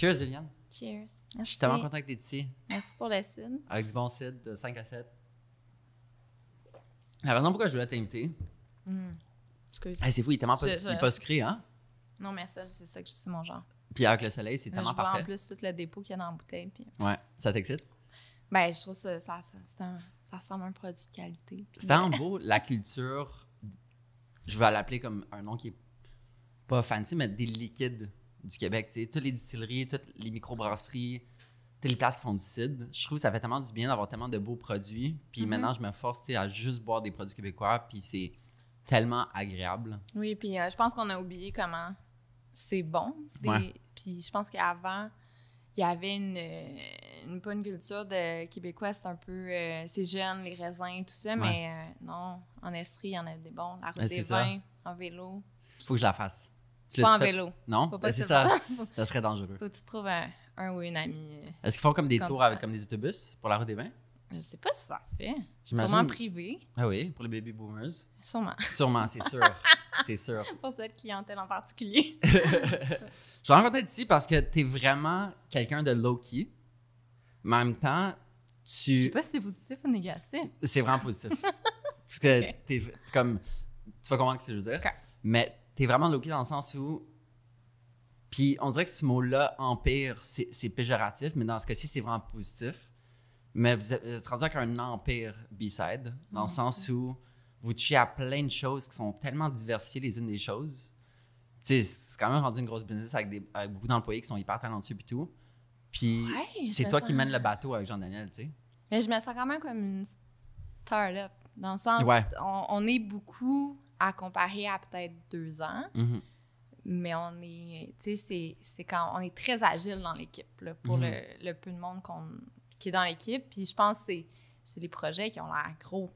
Cheers, Liliane. Cheers. Je Merci. suis tellement content que t'es ici. Merci pour le cidre. Avec du bon cidre de 5 à 7. La raison pourquoi je voulais t'inviter. Excuse. Hey, c'est fou, il est tellement pas, Je- il est pas sucré, hein? Non, mais ça, c'est mon genre. Puis avec le soleil, c'est Là, tellement je vois parfait. en plus tout le dépôt qu'il y a dans la bouteille. Puis... Ouais, ça t'excite? Ben, je trouve ça ressemble à un produit de qualité. Puis C'est tellement beau, la culture, je vais l'appeler comme un nom qui est pas fancy, mais des liquides du Québec. Tu sais, toutes les distilleries, toutes les microbrasseries, toutes les places qui font du cidre. Je trouve que ça fait tellement du bien d'avoir tellement de beaux produits. Puis maintenant, je me force tu sais, à juste boire des produits québécois, puis c'est tellement agréable. Oui, puis je pense qu'on a oublié comment c'est bon. Ouais. Puis je pense qu'avant, il y avait pas une culture de québécois, c'est un peu, c'est jeune, les raisins, tout ça, mais non, en Estrie, il y en avait des bons. La route Ouais, des c'est ça. vins, en vélo. Faut que je la fasse. Tu Pas en l'as-tu fait? vélo. Non? Faut pas Ben, c'est se ça. faire. Ça serait dangereux. Faut que tu trouves un ou une amie. Est-ce qu'ils font comme des Quand tours tu avec vas. comme des autobus pour la route des vins? Je sais pas si ça se fait. J'imagine. Sûrement privé. Ah oui, pour les baby boomers. Sûrement. Sûrement, c'est sûr. C'est sûr. Pour cette clientèle en particulier. Je suis vraiment content d'être ici parce que t'es vraiment quelqu'un de low-key. Mais en même temps, Je sais tu... pas si c'est positif ou négatif. C'est vraiment positif. Parce que Ok. t'es comme... Tu vas comprendre ce que je veux dire. Ok. Mais t'es vraiment low-key dans le sens où... Puis on dirait que ce mot-là, empire, c'est péjoratif, mais dans ce cas-ci, c'est vraiment positif. Mais vous êtes rendu avec un empire B-side, dans le sens où vous touchez à plein de choses qui sont tellement diversifiées les unes des choses. Tu sais, c'est quand même rendu une grosse business avec beaucoup d'employés qui sont hyper talentueux et tout. Puis Ouais, c'est je toi me qui sens- mènes le bateau avec Jean-Daniel, tu sais. Mais je me sens quand même comme une start-up. Dans le sens, Ouais. on est beaucoup à comparer à peut-être 2 ans, Mhm. mais on est, tu sais, c'est quand on est très agile dans l'équipe, là, pour le peu de monde qui est dans l'équipe. Puis je pense que c'est des projets qui ont l'air gros.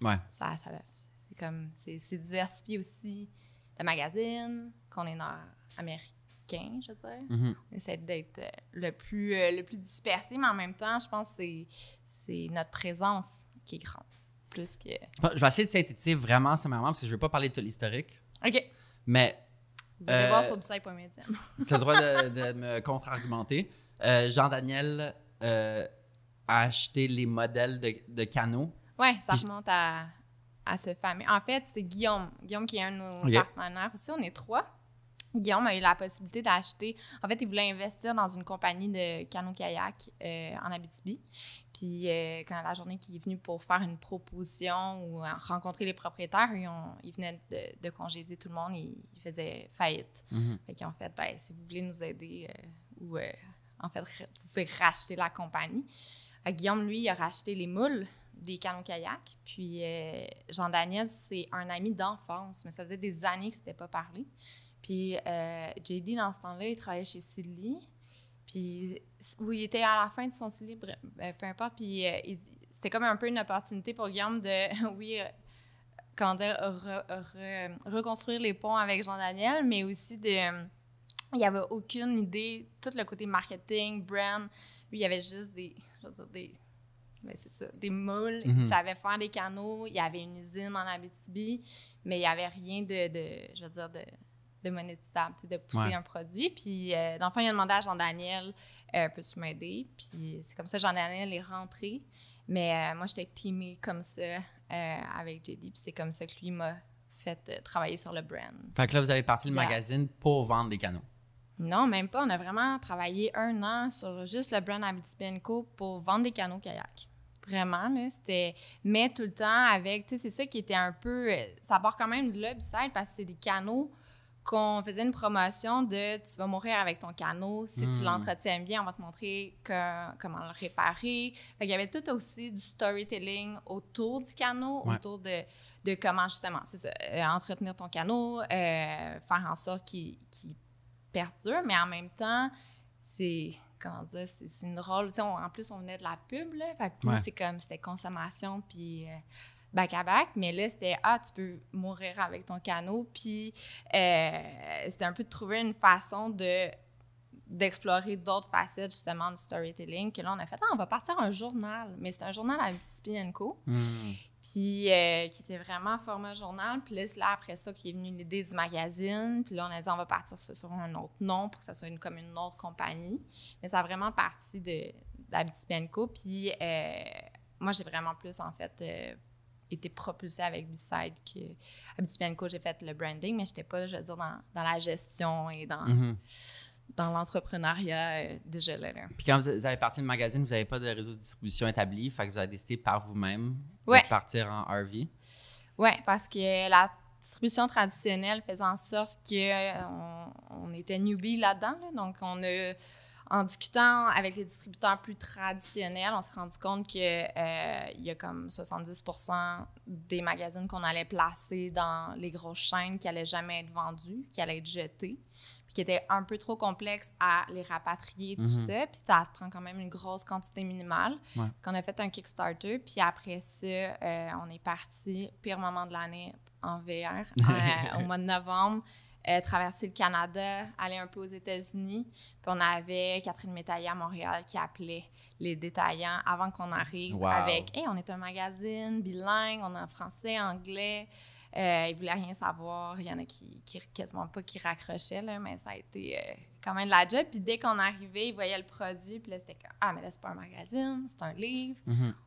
Ouais. C'est comme, c'est diversifié aussi. Le magazine, qu'on est nord-américain, je veux dire. Mhm. On essaie d'être le plus dispersé, mais en même temps, je pense que c'est notre présence qui est grande. Plus que... Je vais essayer de synthétiser vraiment sommairement parce que je ne veux pas parler de tout l'historique. OK. Mais Vous allez Euh, voir sur Psy.media. tu as le droit de me contre-argumenter. Jean-Daniel a acheté les modèles de canaux. Oui, ça Puis- remonte à ce fameux... En fait, c'est Guillaume. Guillaume qui est un de nos OK. partenaires aussi. On est 3. Guillaume a eu la possibilité d'acheter... En fait, il voulait investir dans une compagnie de canot-kayak en Abitibi. Puis, quand la journée qu'il est venu pour faire une proposition ou rencontrer les propriétaires, ils venaient de congédier tout le monde. Ils faisaient faillite. Mhm. Fait qu'ils ont fait, ben, si vous voulez nous aider ou en fait, vous pouvez racheter la compagnie. Guillaume, lui, il a racheté les moules des canots-kayak. Puis Jean-Daniel, c'est un ami d'enfance, mais ça faisait des années que c'était pas parlé. Puis JD, dans ce temps-là, il travaillait chez Silly. Puis où il était à la fin de son Silly, peu importe. Puis c'était comme un peu une opportunité pour Guillaume de, oui, comment dire, reconstruire les ponts avec Jean-Daniel, mais aussi de... il n'y avait aucune idée, tout le côté marketing, brand. Lui, il y avait juste ben c'est ça, des moules. Il savait faire des canaux. Il y avait une usine en Abitibi, mais il n'y avait rien de monétisable, de pousser un produit. Puis, dans le fond, il a demandé à Jean-Daniel, peux-tu m'aider? Puis, c'est comme ça que Jean-Daniel est rentré. Mais moi, j'étais teamée comme ça avec JD. Puis, c'est comme ça que lui m'a fait travailler sur le brand. Fait que là, vous avez parti le Yeah. magazine pour vendre des canaux. Non, même pas. On a vraiment travaillé 1 an sur juste le brand Abitibi & Co pour vendre des canots kayak. Vraiment, là, c'était... Mais tout le temps avec... Tu sais, c'est ça qui était un peu... Ça part quand même de là, B-side, parce que c'est des canots qu'on faisait une promotion de « Tu vas mourir avec ton canot. Si tu l'entretiens bien, on va te montrer comment le réparer. » Fait qu'il y avait tout aussi du storytelling autour du canot, autour de comment, justement, c'est ça, entretenir ton canot, faire en sorte qu'il perdure, mais en même temps, c'est... Comment dire, c'est une rôle. Tu sais, en plus, on venait de la pub, là. Fait que nous, c'est comme, c'était consommation, puis back à back. Mais là, c'était, tu peux mourir avec ton canot. Puis c'était un peu de trouver une façon d'explorer d'autres facettes, justement, du storytelling. Que là, on a fait, on va partir un journal. Mais c'est un journal à Abitibi & Co. Puis qui était vraiment format journal. Puis là, c'est là, après ça, qu'est venue l'idée du magazine. Puis là, on a dit, on va partir sur un autre nom pour que ça soit comme une autre compagnie. Mais ça a vraiment parti d'Abitibi & Co. Puis moi, j'ai vraiment plus, en fait, été propulsée avec B-Side que Abitibi & Co. J'ai fait le branding, mais je n'étais pas, je veux dire, dans la gestion et dans l'entrepreneuriat déjà là. Puis quand vous avez parti le magazine, vous n'avez pas de réseau de distribution établi, fait que vous avez décidé par vous-même Ouais. de partir en RV. Oui, parce que la distribution traditionnelle faisait en sorte qu'on était newbie là-dedans. Là. Donc, en discutant avec les distributeurs plus traditionnels, on s'est rendu compte qu'il y a comme 70% des magazines qu'on allait placer dans les grosses chaînes qui n'allaient jamais être vendus, qui allaient être jetés, puis qui étaient un peu trop complexes à les rapatrier, tout ça. Puis ça prend quand même une grosse quantité minimale. Ouais. Qu'on a fait un Kickstarter, puis après ça, on est parti, pire moment de l'année en VR, au mois de novembre. Traverser le Canada, aller un peu aux États-Unis. Puis on avait Catherine Métaillé à Montréal qui appelait les détaillants avant qu'on arrive avec « Hey, on est un magazine bilingue, on est en français, anglais. » Ils voulaient rien savoir. Il y en a qui quasiment pas qui raccrochaient, là, mais ça a été quand même de la job. Puis dès qu'on arrivait, ils voyaient le produit. Puis là, c'était comme « Ah, mais là, c'est pas un magazine, c'est un livre.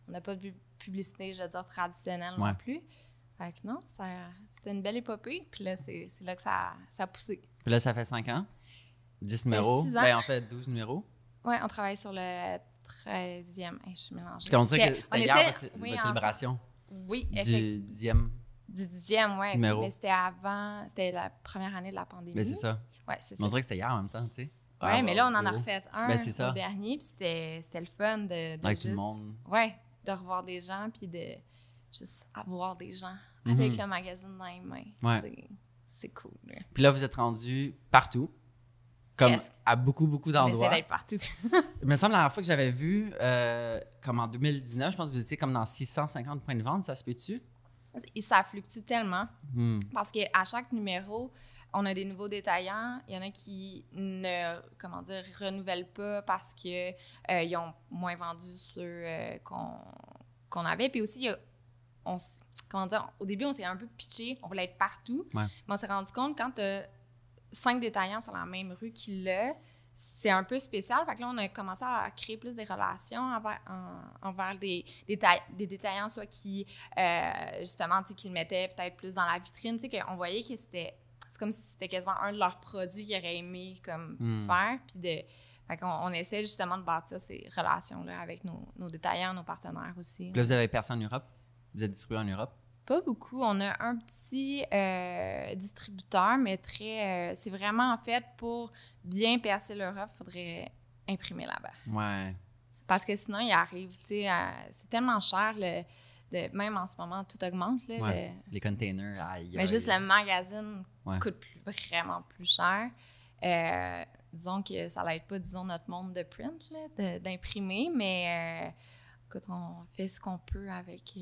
On n'a pas de publicité, je veux dire, traditionnelle non plus. » Fait que non, c'était une belle épopée. Puis là, c'est là que ça a poussé. Puis là, ça fait 5 ans? 10 numéros? 6 ans. Ben, en fait, 12 numéros. Oui, on travaille sur le 13e. Hey, je suis mélangée. Parce qu'on dirait que c'était hier votre célébration. Oui, du effectivement. 10e. Du 10e, oui. Numéro. Mais c'était la première année de la pandémie. Mais c'est ça. Oui, c'est ça. Mais on dirait que c'était hier en même temps, tu sais. Oui, mais là, on en a refait un au dernier. Puis c'était le fun de avec juste, tout le monde. Oui, de revoir des gens puis de juste avoir des gens avec le magazine dans les mains. Ouais. C'est cool. Là. Puis là, vous êtes rendu partout. Comme à beaucoup d'endroits. On essaie d'être partout. Il me semble la dernière fois que j'avais vu, comme en 2019, je pense que vous étiez comme dans 650 points de vente, ça se peut-tu? Et ça fluctue tellement parce qu'à chaque numéro, on a des nouveaux détaillants. Il y en a qui ne, renouvellent pas parce qu'ils ont moins vendu ceux qu'on avait. Puis aussi, au début, on s'est un peu pitché, on voulait être partout. Ouais. Mais on s'est rendu compte quand tu as 5 détaillants sur la même rue qui l'a, c'est un peu spécial. Fait que là, on a commencé à créer plus des relations envers des détaillants, soit qui, justement, qui le mettaient peut-être plus dans la vitrine. Tu sais, qu'on voyait que c'est comme si c'était quasiment un de leurs produits qu'ils auraient aimé comme faire. Puis fait qu'on essaie justement de bâtir ces relations-là avec nos détaillants, nos partenaires aussi. Là, vous avez personne en Europe? Vous êtes distribué en Europe? Pas beaucoup. On a un petit distributeur, mais c'est vraiment en fait pour bien percer l'Europe, il faudrait imprimer là-bas. Ouais. Parce que sinon, il arrive, tu sais, c'est tellement cher, même en ce moment, tout augmente. Là, ouais. Les containers, aïe. Mais juste le magazine coûte vraiment plus cher. Disons que ça n'aide pas, notre monde de print, là, d'imprimer, mais... Écoute, on fait ce qu'on peut avec...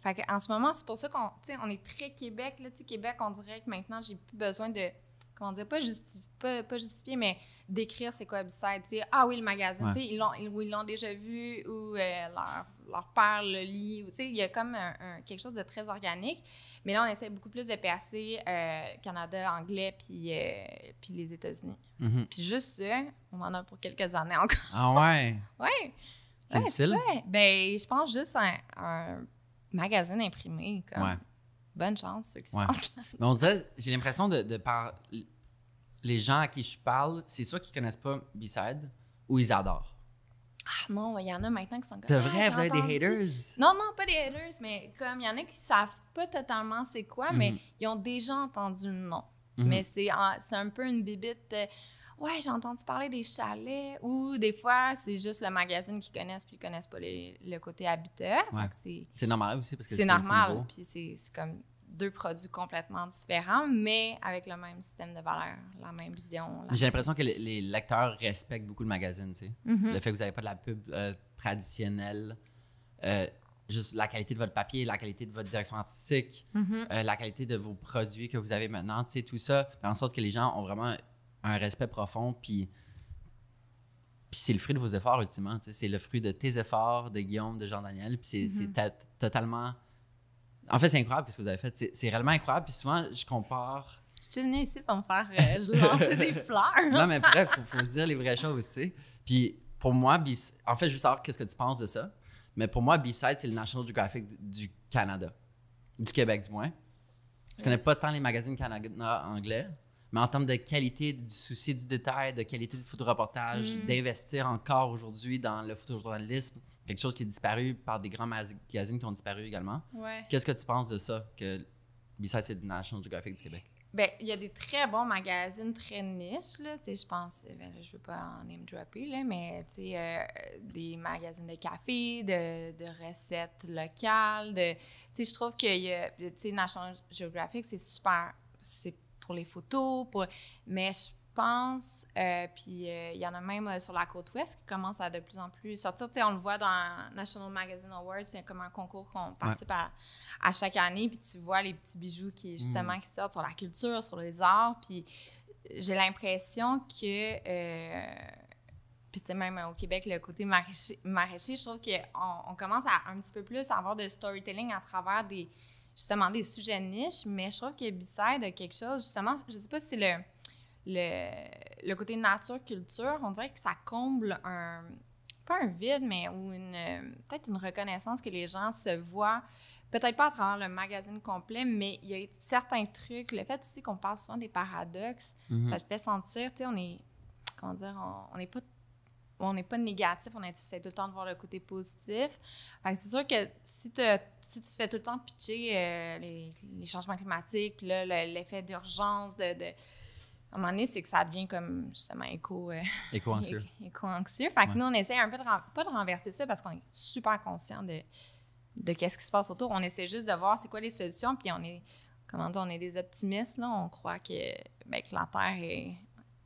Fait en ce moment, c'est pour ça qu'on est très Québec. Là, Québec, on dirait que maintenant, j'ai plus besoin de... Comment dire? Pas justifier, mais d'écrire c'est quoi B-Side. Ah oui, le magazine. Ouais. Ils l'ont déjà vu ou leur père le lit. Il y a comme quelque chose de très organique. Mais là, on essaie beaucoup plus de passer Canada, anglais, puis les États-Unis. Puis juste ça, on en a pour quelques années encore. Ah ouais? Oui. C'est difficile? Ben, je pense juste un magazine imprimé. Comme, bonne chance, ceux qui sont là. Mais on dirait, j'ai l'impression de par les gens à qui je parle, c'est soit qu'ils connaissent pas B-Side ou ils adorent. Ah non, il y en a maintenant qui sont comme... C'est vrai, vous avez des haters? Non, pas des haters, mais comme il y en a qui savent pas totalement c'est quoi, mais ils ont déjà entendu le nom. Mais c'est un peu une bibite... Ouais, j'ai entendu parler des chalets, ou des fois, c'est juste le magazine qu'ils connaissent, puis ils connaissent pas le côté habitat. Ouais. C'est normal aussi, parce que c'est normal, puis c'est comme 2 produits complètement différents, mais avec le même système de valeur, la même vision. J'ai l'impression que les lecteurs respectent beaucoup le magazine, tu sais. Le fait que vous n'avez pas de la pub traditionnelle, juste la qualité de votre papier, la qualité de votre direction artistique, la qualité de vos produits que vous avez maintenant, tu sais, tout ça fait en sorte que les gens ont vraiment... un respect profond, puis c'est le fruit de vos efforts, ultimement. C'est le fruit de tes efforts, de Guillaume, de Jean-Daniel, puis c'est totalement En fait, c'est incroyable ce que vous avez fait. C'est réellement incroyable. Puis souvent, je compare. Je suis venue ici pour me faire lancer des fleurs. Non, mais bref, il faut se dire les vraies choses, tu sais. Puis pour moi, en fait, je veux savoir qu'est-ce que tu penses de ça. Mais pour moi, B-Side, c'est le National Geographic du Canada. Du Québec, du moins. Je connais pas tant les magazines Canada anglais, mais en termes de qualité, du souci du détail, de qualité de photoreportage, d'investir encore aujourd'hui dans le photojournalisme, quelque chose qui est disparu par des grands magazines qui ont disparu également. Ouais. Qu'est-ce que tu penses de ça, que B-Side, c'est le National Geographic du Québec? Ben, il y a des très bons magazines très niches, là, tu sais, je pense, ben, là, je veux pas en name dropper, là, mais, tu sais, des magazines de café, de recettes locales, tu sais, je trouve qu'il y a, tu sais, National Geographic, c'est super, c'est pour les photos, mais je pense, puis il y en a même sur la côte ouest qui commence à de plus en plus sortir. Tu sais, on le voit dans National Magazine Awards, c'est comme un concours qu'on participe à chaque année, puis tu vois les petits bijoux qui, justement, qui sortent sur la culture, sur les arts, puis j'ai l'impression que, puis tu sais, même au Québec, le côté maraîcher, je trouve qu'on commence à un petit peu plus avoir de storytelling à travers justement des sujets niches, mais je trouve que B-Side a quelque chose, justement, je sais pas si c'est le côté nature-culture, on dirait que ça comble pas un vide, mais peut-être une reconnaissance que les gens se voient, peut-être pas à travers le magazine complet, mais il y a certains trucs, le fait aussi qu'on parle souvent des paradoxes, ça te fait sentir, tu sais, on est, comment dire, on n'est pas négatif, on essaie tout le temps de voir le côté positif. Fait que c'est sûr que si tu te fais tout le temps pitcher les changements climatiques, là, l'effet d'urgence, à un moment donné, c'est que ça devient comme, justement, éco-anxieux. Éco-anxieux. Fait que nous, on essaie un peu pas de renverser ça parce qu'on est super conscient de qu'est-ce qui se passe autour. On essaie juste de voir c'est quoi les solutions, puis on est des optimistes, là. On croit que la Terre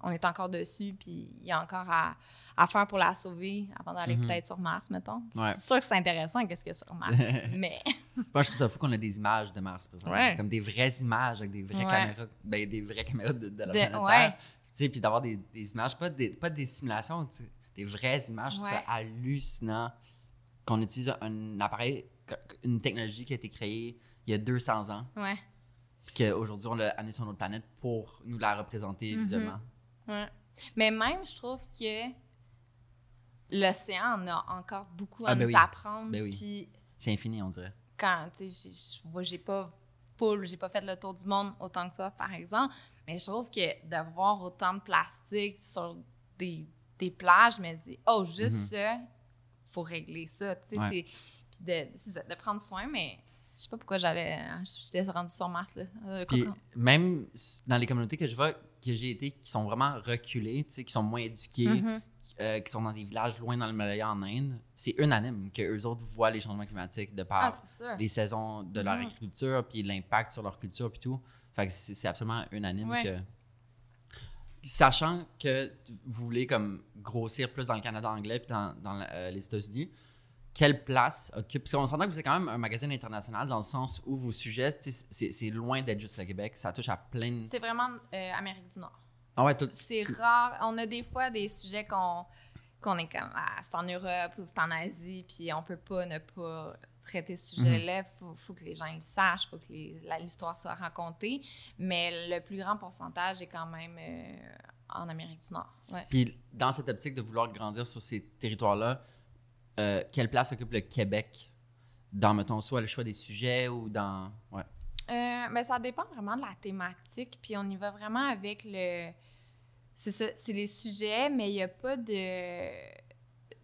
on est encore dessus, puis il y a encore à faire pour la sauver avant d'aller peut-être sur Mars, mettons. Ouais. C'est sûr que c'est intéressant, qu'est-ce qu'il y a sur Mars, mais... Moi, je trouve ça fou qu'on a des images de Mars, présentement. Ouais. Comme des vraies images avec des vraies caméras, des vraies caméras de la planète ouais. Terre. Tu sais, puis d'avoir des images, pas des simulations, tu sais, des vraies images. Je trouve ça hallucinant qu'on utilise un appareil, une technologie qui a été créée il y a 200 ans. Ouais. Puis qu'aujourd'hui, on l'a amené sur notre planète pour nous la représenter visuellement. Ouais. Mais même, je trouve que l'océan en a encore beaucoup à nous apprendre. Ben oui. Puis c'est infini, on dirait. Quand, tu sais, j'ai pas fait le tour du monde autant que toi, par exemple, mais je trouve que de voir autant de plastique sur des plages, je me dis, oh, juste ça, faut régler ça, tu sais, puis de prendre soin, mais je sais pas pourquoi j'étais rendue sur Mars, là. Puis même dans les communautés que je vois, que j'ai été, qui sont vraiment reculées, tu sais, qui sont moins éduquées, qui sont dans des villages loin dans le Malaya en Inde, c'est unanime qu'eux autres voient les changements climatiques de par les saisons de leur agriculture, puis l'impact sur leur culture, puis tout. Fait que c'est absolument unanime que... Sachant que vous voulez comme grossir plus dans le Canada anglais puis dans les États-Unis, quelle place occupe... Parce qu'on s'entend que vous êtes quand même un magazine international dans le sens où vos sujets, c'est loin d'être juste le Québec. Ça touche à plein de... C'est vraiment Amérique du Nord. Ah ouais, c'est rare. On a des fois des sujets qu'on est comme... c'est en Europe ou c'est en Asie, puis on peut pas ne pas traiter ce sujet-là. Faut que les gens le sachent, faut que l'histoire soit racontée. Mais le plus grand pourcentage est quand même en Amérique du Nord. Ouais. Puis dans cette optique de vouloir grandir sur ces territoires-là, quelle place occupe le Québec dans, mettons, soit le choix des sujets ou dans... Ouais. Ben, ça dépend vraiment de la thématique, puis on y va vraiment avec le... C'est ça, c'est les sujets, mais il n'y a pas de...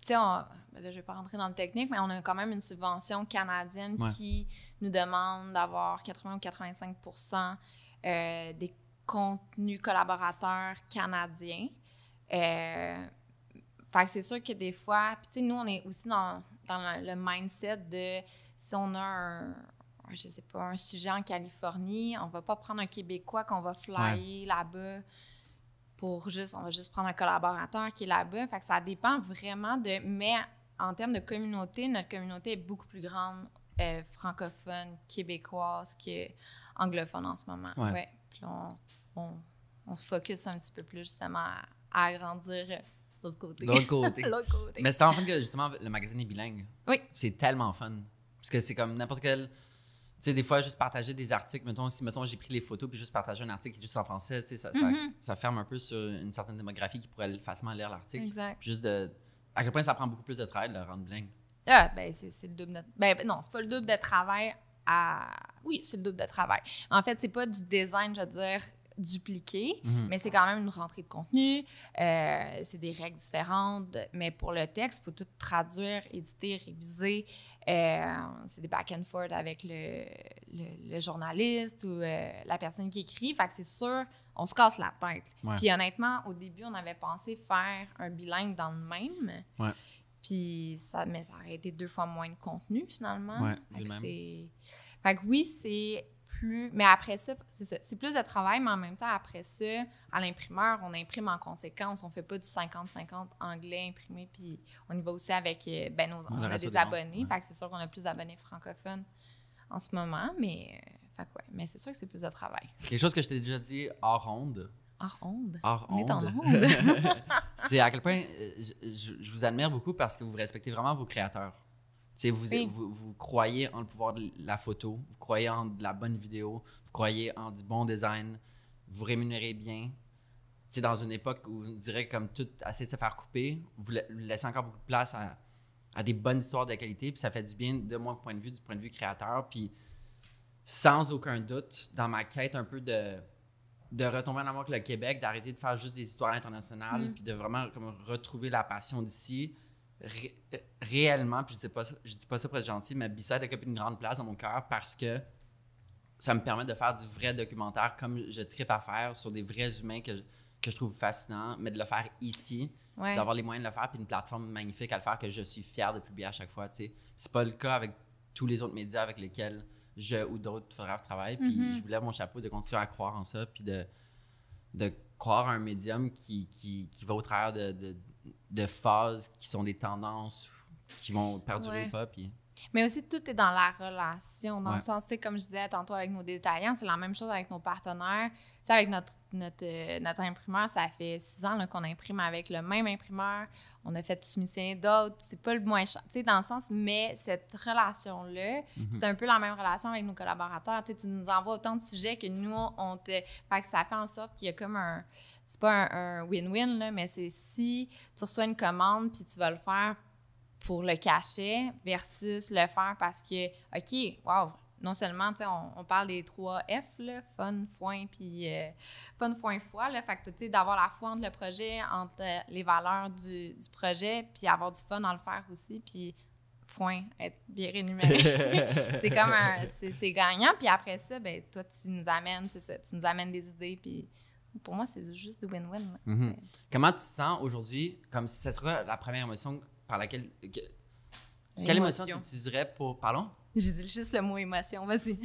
Tu sais, là, je ne vais pas rentrer dans le technique, mais on a quand même une subvention canadienne qui nous demande d'avoir 80 ou 85 % des contenus collaborateurs canadiens. Fait que c'est sûr que des fois... Puis, tu sais, nous, on est aussi dans le mindset de si on a un sujet en Californie, on va pas prendre un Québécois qu'on va flyer là-bas on va juste prendre un collaborateur qui est là-bas. Fait que ça dépend vraiment mais en termes de communauté, notre communauté est beaucoup plus grande francophone, québécoise qu'anglophone en ce moment. Ouais. Puis on se focus un petit peu plus justement à agrandir l'autre côté. L'autre côté. L'autre côté. Mais c'est en fait que justement le magazine est bilingue. Oui. C'est tellement fun. Parce que c'est comme n'importe quel sais, des fois, juste partager des articles, mettons, si j'ai pris les photos puis juste partager un article qui est juste en français, tu sais, ça ferme un peu sur une certaine démographie qui pourrait facilement lire l'article. Exact. Puis juste à quel point ça prend beaucoup plus de travail de le rendre bilingue. Ah, ben, c'est le double de... Ben, non, c'est pas le double de travail à... Oui, c'est le double de travail. En fait, c'est pas du design, je veux dire, dupliqué, mais c'est quand même une rentrée de contenu. C'est des règles différentes. Mais pour le texte, il faut tout traduire, éditer, réviser. C'est des back and forth avec le journaliste ou la personne qui écrit. Fait que c'est sûr, on se casse la tête. Ouais. Puis honnêtement, au début, on avait pensé faire un bilingue dans le même. Ouais. Puis mais ça aurait été 2 fois moins de contenu, finalement. Ouais, fait que oui, c'est plus... Mais après ça, c'est ça. C'est plus de travail, mais en même temps, après ça, à l'imprimeur, on imprime en conséquence. On fait pas du 50-50 anglais imprimé. Puis on y va aussi avec... on a des abonnés. Fait que c'est sûr qu'on a plus d'abonnés francophones en ce moment. Mais, mais c'est sûr que c'est plus de travail. Quelque chose que je t'ai déjà dit hors onde. Hors onde? Hors on onde. est en onde. C'est à quel point je vous admire beaucoup parce que vous respectez vraiment vos créateurs. Vous croyez en le pouvoir de la photo, vous croyez en de la bonne vidéo, vous croyez en du bon design, vous rémunérez bien. T'sais, dans une époque où on dirait comme tout essaie de se faire couper, vous laissez encore beaucoup de place à des bonnes histoires de qualité, puis ça fait du bien de mon point de vue, du point de vue créateur. Puis sans aucun doute, dans ma quête un peu de retomber en amour avec le Québec, d'arrêter de faire juste des histoires internationales, puis de vraiment comme retrouver la passion d'ici. Réellement, puis je dis pas ça pour être gentil, mais B-Side occupe une grande place dans mon cœur parce que ça me permet de faire du vrai documentaire comme je trippe à faire sur des vrais humains que je trouve fascinants, mais de le faire ici, d'avoir les moyens de le faire, puis une plateforme magnifique à le faire que je suis fier de publier à chaque fois. T'sais. C'est pas le cas avec tous les autres médias avec lesquels je ou d'autres photographes travaillent, puis je voulais mon chapeau de continuer à croire en ça, puis de croire à un médium qui va au travers de phases qui sont des tendances qui vont perdurer ou pas. Puis... Mais aussi, tout est dans la relation. Dans le sens, comme je disais tantôt avec nos détaillants, c'est la même chose avec nos partenaires. T'sais, avec notre imprimeur, ça fait 6 ans là, qu'on imprime avec le même imprimeur. On a fait soumissionner d'autres. C'est pas le moins cher, dans le sens, mais cette relation-là, c'est un peu la même relation avec nos collaborateurs. Tu nous envoies autant de sujets que nous, on te... Fait que ça fait en sorte qu'il y a comme un... C'est pas un win-win, là, mais c'est si tu reçois une commande puis tu vas le faire pour le cachet versus le faire parce que, OK, wow, non seulement, on parle des 3 F, là, fun, foin, puis fun, foin, foi, là, fait que, tu sais, d'avoir la foi entre le projet, entre les valeurs du projet, puis avoir du fun dans le faire aussi, puis foin, être bien rémunéré. C'est comme c'est gagnant, puis après ça, ben toi, tu nous amènes, c'est ça, tu nous amènes des idées, puis pour moi, c'est juste du win-win. Comment tu te sens aujourd'hui, comme si ce serait la première émotion par laquelle... Quelle émotion tu utiliserais pour... Pardon? J'ai dit juste le mot émotion, vas-y.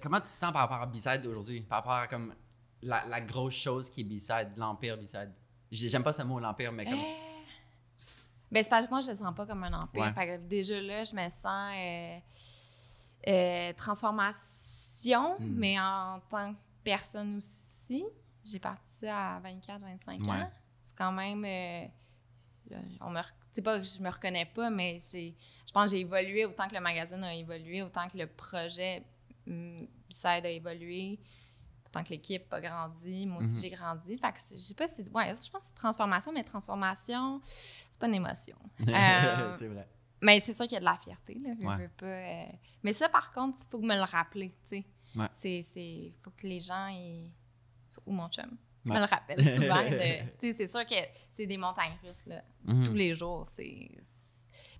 Comment tu te sens par rapport à B-Side aujourd'hui? Par rapport à comme la grosse chose qui est B-Side, l'empire B-Side. J'aime pas ce mot, l'empire, mais comme... Ben, c'est parce que moi, je le sens pas comme un empire. Fait que déjà là, je me sens transformation, mais en tant que personne aussi. J'ai parti ça à 24-25 ans. C'est quand même... c'est pas que je me reconnais pas, mais je pense que j'ai évolué autant que le magazine a évolué, autant que le projet B-Side a évolué, autant que l'équipe a grandi. Moi aussi, j'ai grandi. Fait que je sais pas si... je pense que c'est transformation, mais transformation, c'est pas une émotion. C'est vrai. Mais c'est sûr qu'il y a de la fierté, là. Je veux pas, mais ça, par contre, il faut me le rappeler, tu sais. Il faut que les gens... Ou mon chum. Je me le rappelle souvent. C'est sûr que c'est des montagnes russes là, tous les jours.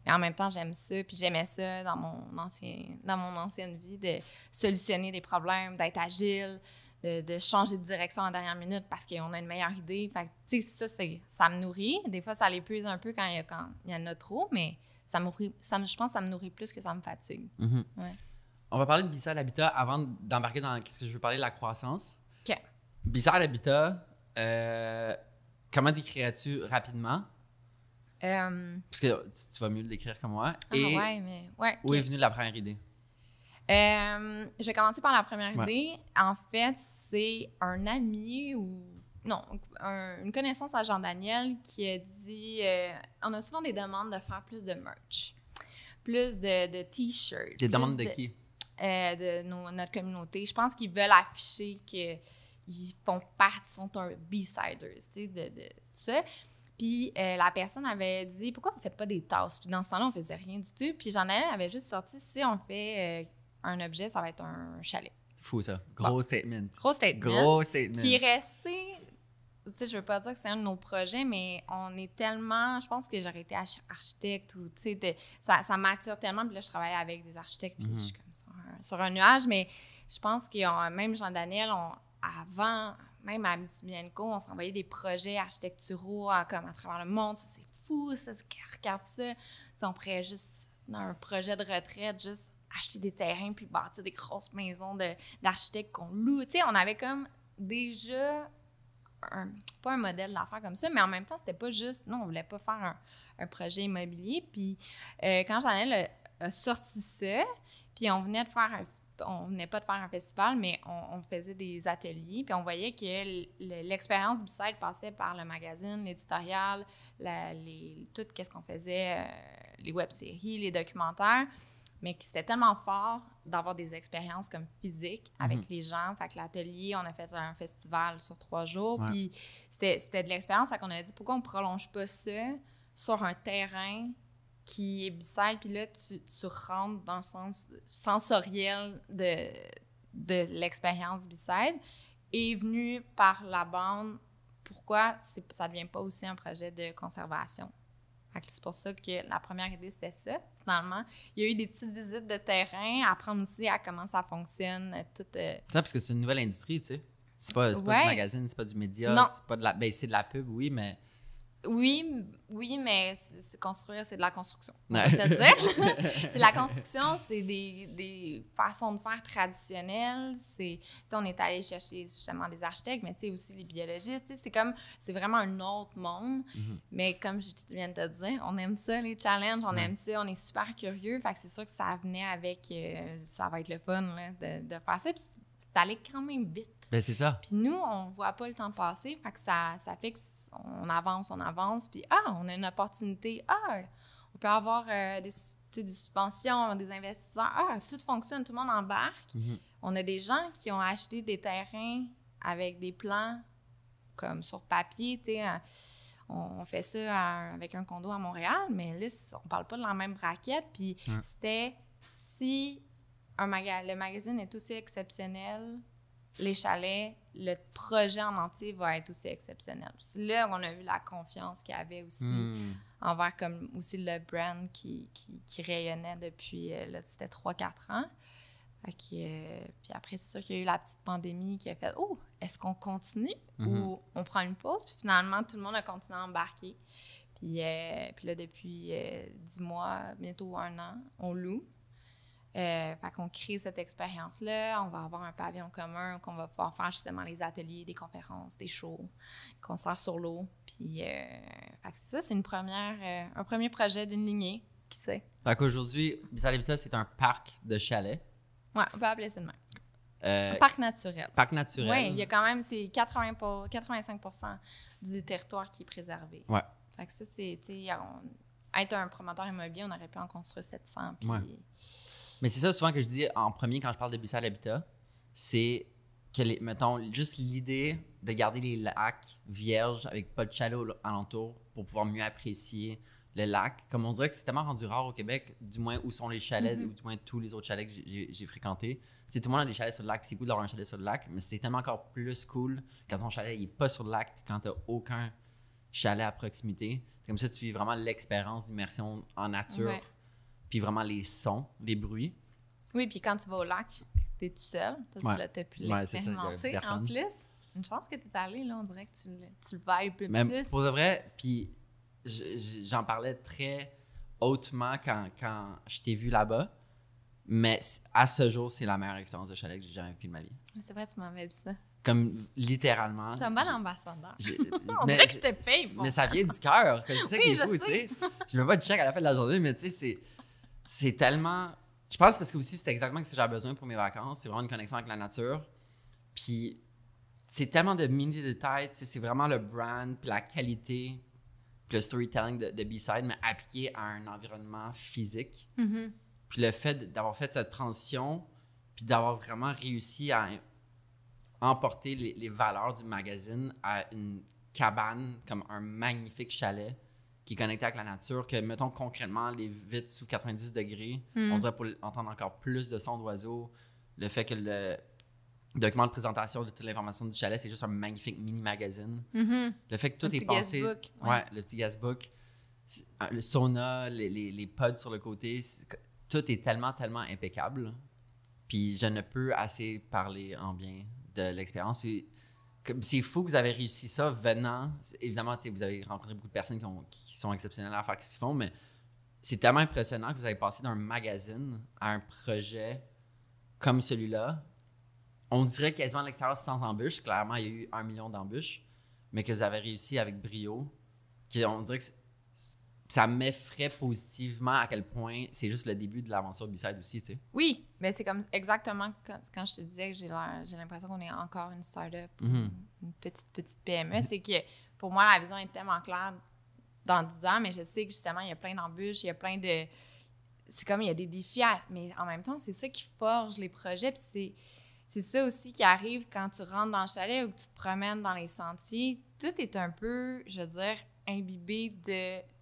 Mais en même temps, j'aime ça. Puis j'aimais ça dans mon ancienne vie, de solutionner des problèmes, d'être agile, de changer de direction en dernière minute parce qu'on a une meilleure idée. Fait que, ça me nourrit. Des fois, ça l'épuise un peu quand il y en a trop, mais je pense que ça me nourrit plus que ça me fatigue. On va parler de B-Side Habitat avant d'embarquer dans ce que je veux parler de la croissance. OK. B-Side Habitat, comment décrirais-tu rapidement? Parce que tu vas mieux le décrire que moi. Et où est venue la première idée? Je vais commencer par la première idée. En fait, c'est un ami une connaissance à Jean-Daniel qui a dit on a souvent des demandes de faire plus de merch, plus de T-shirts. Des demandes de qui? notre communauté. Je pense qu'ils veulent afficher qu'ils font partie, sont un B-siders, tu sais, de tout ça. Puis la personne avait dit « Pourquoi vous ne faites pas des tasses? » Puis dans ce temps-là, on ne faisait rien du tout. Puis Jean-Daniel avait juste sorti « Si on fait un objet, ça va être un chalet. » Fou, ça. Gros statement. Gros statement. Gros statement. Qui est resté... Tu sais, je veux pas dire que c'est un de nos projets, mais on est tellement... Je pense que j'aurais été architecte ou, tu sais, ça m'attire tellement. Puis là, je travaille avec des architectes, puis je suis comme sur un nuage. Mais je pense que même Jean-Daniel, avant, même à Midi-Bienco, on s'envoyait des projets architecturaux comme à travers le monde. Ça, c'est fou, ça, regarde ça. Tu sais, on pourrait juste, dans un projet de retraite, juste acheter des terrains puis bâtir des grosses maisons d'architectes qu'on loue. Tu sais, on avait comme déjà... pas un modèle d'affaires comme ça, mais en même temps, c'était pas juste... Non, on voulait pas faire un projet immobilier. Puis quand Jean-Daniel a sorti ça, puis on venait pas de faire un festival, mais on faisait des ateliers, puis on voyait que l'expérience B-Side passait par le magazine, l'éditorial, tout ce qu'on faisait, les web-séries, les documentaires, mais que c'était tellement fort d'avoir des expériences comme physiques avec les gens. Fait que l'atelier, on a fait un festival sur 3 jours, puis c'était de l'expérience. Fait qu'on a dit, pourquoi on ne prolonge pas ça sur un terrain qui est B-Side, puis là, tu rentres dans le sens sensoriel de l'expérience B-Side. Et venu par la bande, pourquoi ça ne devient pas aussi un projet de conservation? C'est pour ça que la première idée, c'était ça. Finalement, il y a eu des petites visites de terrain, apprendre aussi à comment ça fonctionne. Tout, ça, parce que c'est une nouvelle industrie, tu sais. C'est pas du magazine, c'est pas du média, c'est pas de la... Ben, c'est de la pub, oui, mais... Oui, mais construire, c'est de la construction. On va se dire. C'est de la construction, c'est des façons de faire traditionnelles. On est allé chercher justement des architectes, mais aussi les biologistes. C'est vraiment un autre monde. Mais comme je viens de te dire, on aime ça, les challenges, on aime ça, on est super curieux. Fait que c'est sûr que ça venait avec, ça va être le fun là, de faire ça. Puis c'est allé quand même vite. Ben, c'est ça. Puis nous, on voit pas le temps passer, fait que ça fait qu'on avance, puis on a une opportunité, on peut avoir des subventions, des investisseurs, tout fonctionne, tout le monde embarque. On a des gens qui ont acheté des terrains avec des plans comme sur papier, tu sais, on fait ça avec un condo à Montréal, mais là, on parle pas de la même braquette, puis c'était si... le magazine est aussi exceptionnel, les chalets, le projet en entier va être aussi exceptionnel. C'est là qu'on a vu la confiance qu'il y avait aussi envers comme aussi le brand qui rayonnait depuis, là, c'était 3-4 ans. Puis après, c'est sûr qu'il y a eu la petite pandémie qui a fait « Oh, est-ce qu'on continue ou on prend une pause? » Puis finalement, tout le monde a continué à embarquer. Puis là, depuis 10 mois, bientôt 1 an, on loue. Fait qu'on crée cette expérience-là. On va avoir un pavillon commun qu'on va pouvoir faire justement les ateliers, des conférences, des shows, des concerts sur l'eau. Puis, fait que c'est ça, c'est un premier projet d'une lignée, qui sait. Fait qu'aujourd'hui, B-Side Habitat, c'est un parc de chalets. Ouais, on peut appeler ça de même. Un parc naturel. Parc naturel. Oui, il y a quand même, c'est 85% du territoire qui est préservé. Ouais. Fait que ça, c'est, tu sais, être un promoteur immobilier, on aurait pu en construire 700. Puis... Ouais. Mais c'est ça souvent que je dis en premier quand je parle de B-Side Habitat, c'est que, mettons, juste l'idée de garder les lacs vierges avec pas de chalet alentour pour pouvoir mieux apprécier le lac. Comme on dirait que c'est tellement rendu rare au Québec, du moins où sont les chalets, ou du moins tous les autres chalets que j'ai fréquentés. Tu sais, tout le monde a des chalets sur le lac, puis c'est cool d'avoir un chalet sur le lac, mais c'est tellement encore plus cool quand ton chalet n'est pas sur le lac, puis quand tu n'as aucun chalet à proximité. Comme ça, tu vis vraiment l'expérience d'immersion en nature. Ouais. Puis vraiment les sons, les bruits. Oui, puis quand tu vas au lac, tu es tout seul. Tu as pu l'expérimenter. En plus, une chance que tu es allé, là, on dirait que tu le vibes même plus. Pour de vrai, puis j'en parlais très hautement quand je t'ai vu là-bas, mais à ce jour, c'est la meilleure expérience de chalet que j'ai jamais vécue de ma vie. C'est vrai, tu m'avais dit ça. Comme littéralement. T'es un bon ambassadeur. On dirait que je te paye. Mais ça vient du cœur. C'est ça qui est fou, tu sais. J'ai même pas de chèque à la fin de la journée, mais tu sais, c'est tellement... Je pense parce que aussi, c'est exactement ce que j'ai besoin pour mes vacances. C'est vraiment une connexion avec la nature. Puis, c'est tellement de mini-détails. C'est vraiment le brand, puis la qualité, puis le storytelling de B-Side, mais appliqué à un environnement physique. Mm-hmm. Puis le fait d'avoir fait cette transition puis d'avoir vraiment réussi à emporter les valeurs du magazine à une cabane, comme un magnifique chalet qui est connecté avec la nature, que, mettons, concrètement, les vitres sous 90 degrés, on dirait pour entendre encore plus de sons d'oiseaux, le fait que le document de présentation de toute l'information du chalet, c'est juste un magnifique mini-magazine. Le fait que tout est pensé... Le petit guestbook. Le sauna, les pods sur le côté, tout est tellement, tellement impeccable. Puis je ne peux assez parler en bien de l'expérience. Puis c'est fou que vous avez réussi ça venant. Évidemment, vous avez rencontré beaucoup de personnes qui sont exceptionnelles à faire ce qu'ils font, mais c'est tellement impressionnant que vous avez passé d'un magazine à un projet comme celui-là. On dirait quasiment à l'extérieur sans embûches. Clairement, il y a eu 1 million d'embûches, mais que vous avez réussi avec brio. On dirait que ça m'effraie positivement à quel point c'est juste le début de l'aventure B-Side aussi, tu sais. Oui, mais c'est comme exactement quand je te disais que j'ai l'impression qu'on est encore une start-up, une petite PME. C'est que pour moi, la vision est tellement claire dans 10 ans, mais je sais que justement, il y a plein d'embûches, il y a plein de... C'est comme, il y a des défis, mais en même temps, c'est ça qui forge les projets, puis c'est ça aussi qui arrive quand tu rentres dans le chalet ou que tu te promènes dans les sentiers. Tout est un peu, je veux dire, imbibé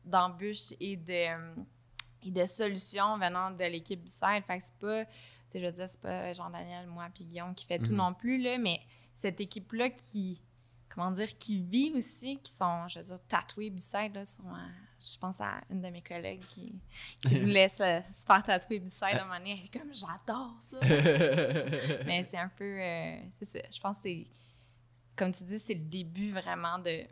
d'embûches et de solutions venant de l'équipe B-Side. Fait que c'est pas, tu sais, je veux dire, c'est pas Jean-Daniel, moi, puis Guillaume qui fait tout non plus, là, mais cette équipe-là qui vit aussi, qui sont, je veux dire, tatoués B-Side, là, je pense à une de mes collègues qui voulait se faire tatouer B-Side à un moment donné, elle est comme, j'adore ça! Mais c'est un peu, c'est ça, je pense que c'est, comme tu dis, c'est le début vraiment de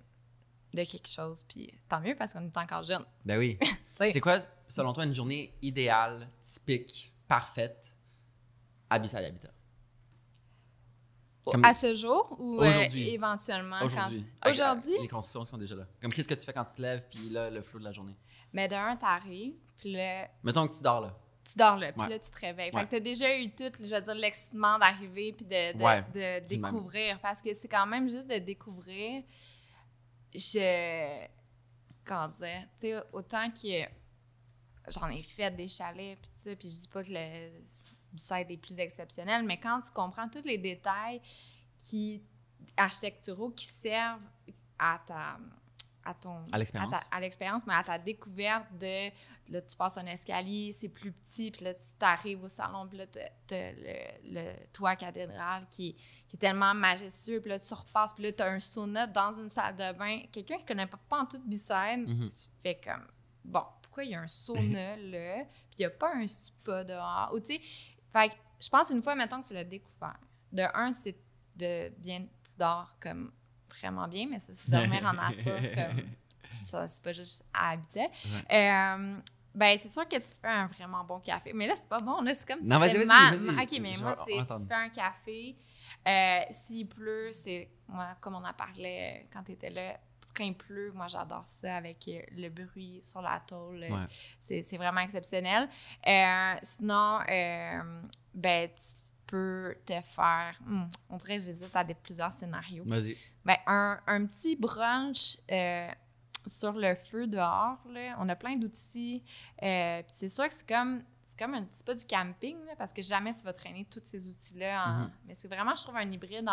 quelque chose, puis tant mieux parce qu'on est encore jeune. Ben oui. C'est quoi, selon toi, une journée idéale, typique, parfaite à B-Side Habitat? À ce jour ou aujourd'hui. Éventuellement? Aujourd'hui. Aujourd'hui? Les constructions qui sont déjà là. Comme qu'est-ce que tu fais quand tu te lèves, puis là, le flow de la journée? Mais d'un, t'arrives, puis là... Mettons que tu dors là. Tu dors là, puis là, tu te réveilles. Fait que t'as déjà eu tout, je veux dire, l'excitement d'arriver, puis de découvrir. Parce que c'est quand même juste de découvrir... Comment dire? Tu sais, autant que j'en ai fait des chalets, puis tout ça, puis je dis pas que le B-Side est plus exceptionnel, mais quand tu comprends tous les détails architecturaux qui servent à l'expérience, mais à ta découverte là, tu passes un escalier, c'est plus petit, puis là, tu t'arrives au salon, puis là, t'as le toit cathédral qui est tellement majestueux, puis là, tu repasses, puis là, t'as un sauna dans une salle de bain. Quelqu'un qui connaît pas en tout B-Side, tu fais comme, bon, pourquoi il y a un sauna là, puis il n'y a pas un spa dehors, ou tu sais, fait que je pense une fois, mettons que tu l'as découvert, de un, c'est tu dors comme vraiment bien, mais ça, c'est dormir en nature comme ça, c'est pas juste à habiter. Ben, c'est sûr que tu te fais un vraiment bon café. Mais là, c'est pas bon. Là, c'est comme non, vas-y. OK, mais moi, tu te fais un café. S'il pleut, moi, comme on en parlait quand tu étais là, quand il pleut, moi, j'adore ça avec le bruit sur la tôle. C'est vraiment exceptionnel. Sinon, ben, tu peux te faire... on dirait que j'hésite à plusieurs scénarios. Vas-y. Ben, un petit brunch sur le feu dehors, là. On a plein d'outils. Puis c'est sûr que c'est comme c'est pas du camping, là, parce que jamais tu vas traîner tous ces outils-là. Mais c'est vraiment, je trouve, un hybride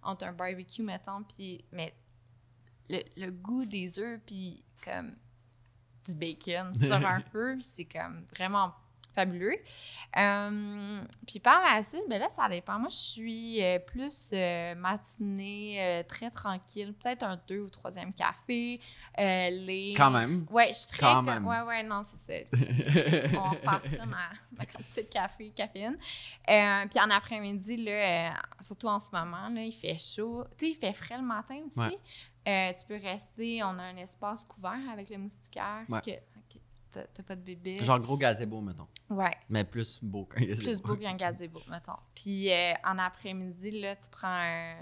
entre un barbecue, mettons, mais le goût des œufs, puis comme du bacon sur un feu, c'est comme vraiment fabuleux. Puis par la suite, ben là, ça dépend. Moi, je suis plus matinée, très tranquille. Peut-être un 2 ou 3e café. Quand même. Ouais, je suis très... Quand même. Ouais, non, c'est ça. On repassera ma quantité de caféine. Puis en après-midi, là, surtout en ce moment, là, il fait chaud. Tu sais, il fait frais le matin aussi. Ouais. Tu peux rester... On a un espace couvert avec le moustiquaire. Ouais. T'as pas de bébé. Genre gros gazebo, mettons. Ouais. Mais plus beau qu'un gazebo. Plus beau qu'un gazebo, mettons. Puis en après-midi, là, tu prends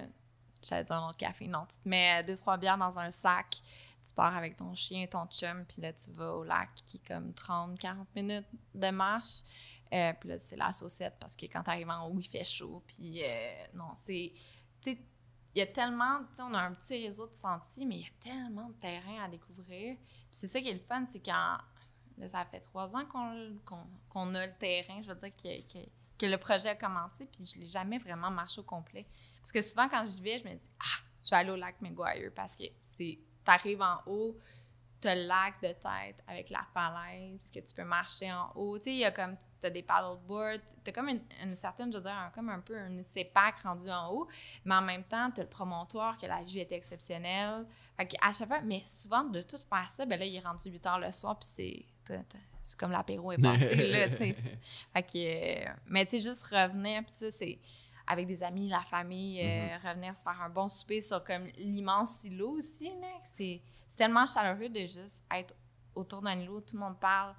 j'allais dire un autre café. Non, tu te mets 2-3 bières dans un sac. Tu pars avec ton chien, ton chum, puis là, tu vas au lac qui est comme 30-40 minutes de marche. Puis là, c'est la saucette parce que quand t'arrives en haut, il fait chaud. Puis non, c'est... Tu sais, il y a tellement... Tu sais, on a un petit réseau de sentiers, mais il y a tellement de terrain à découvrir. Puis c'est ça qui est le fun, c'est quand... Là, ça fait 3 ans qu'on a le terrain, je veux dire, qui que le projet a commencé, puis je l'ai jamais vraiment marché au complet. Parce que souvent, quand j'y vais, je me dis « Ah, je vais aller au lac McGuire » parce que t'arrives en haut, t'as le lac de tête avec la falaise, que tu peux marcher en haut. Tu sais, il y a comme, t'as des paddleboards, t'as comme une certaine, je veux dire, comme un peu un CEPAC rendu en haut, mais en même temps, t'as le promontoire, que la vue est exceptionnelle. Fait qu'à chaque fois, mais souvent, de tout faire ça, ben là, il est rendu 8 h le soir, puis c'est comme l'apéro est passé, là, tu sais. Fait que, mais tu sais, juste revenir, puis ça, c'est avec des amis, la famille, revenir se faire un bon souper sur comme l'immense îlot aussi, là. C'est tellement chaleureux de juste être autour d'un îlot, tout le monde parle.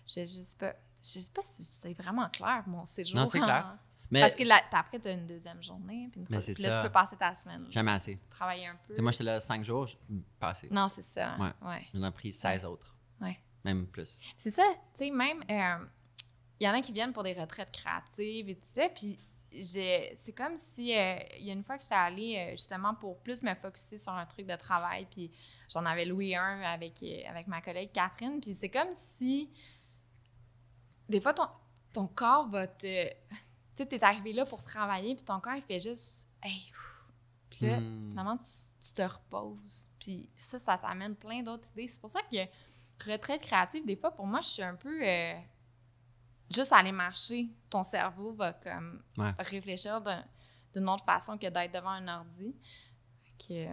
Je sais pas si c'est vraiment clair, mon séjour. Non, c'est clair. Mais, parce que là, après, tu as une deuxième journée, puis là, tu peux passer ta semaine. Jamais assez. Travailler un peu. T'sais, moi, j'étais là 5 jours, pas assez. Non, c'est ça. Ouais. J'en ai pris 16 autres. Ouais. Même plus. C'est ça, tu sais, même, il y en a qui viennent pour des retraites créatives et tout ça, puis c'est comme si, il y a une fois que j'étais allée, justement, pour plus me focusser sur un truc de travail, puis j'en avais loué un avec ma collègue Catherine, puis c'est comme si, des fois, ton corps va te... Tu sais, t'es arrivé là pour travailler, puis ton corps, il fait juste... Hey, puis là, finalement, tu te reposes. Puis ça t'amène plein d'autres idées. C'est pour ça que retraite créative, des fois, pour moi, je suis un peu... juste aller marcher, ton cerveau va comme réfléchir d'une autre façon que d'être devant un ordi. Fait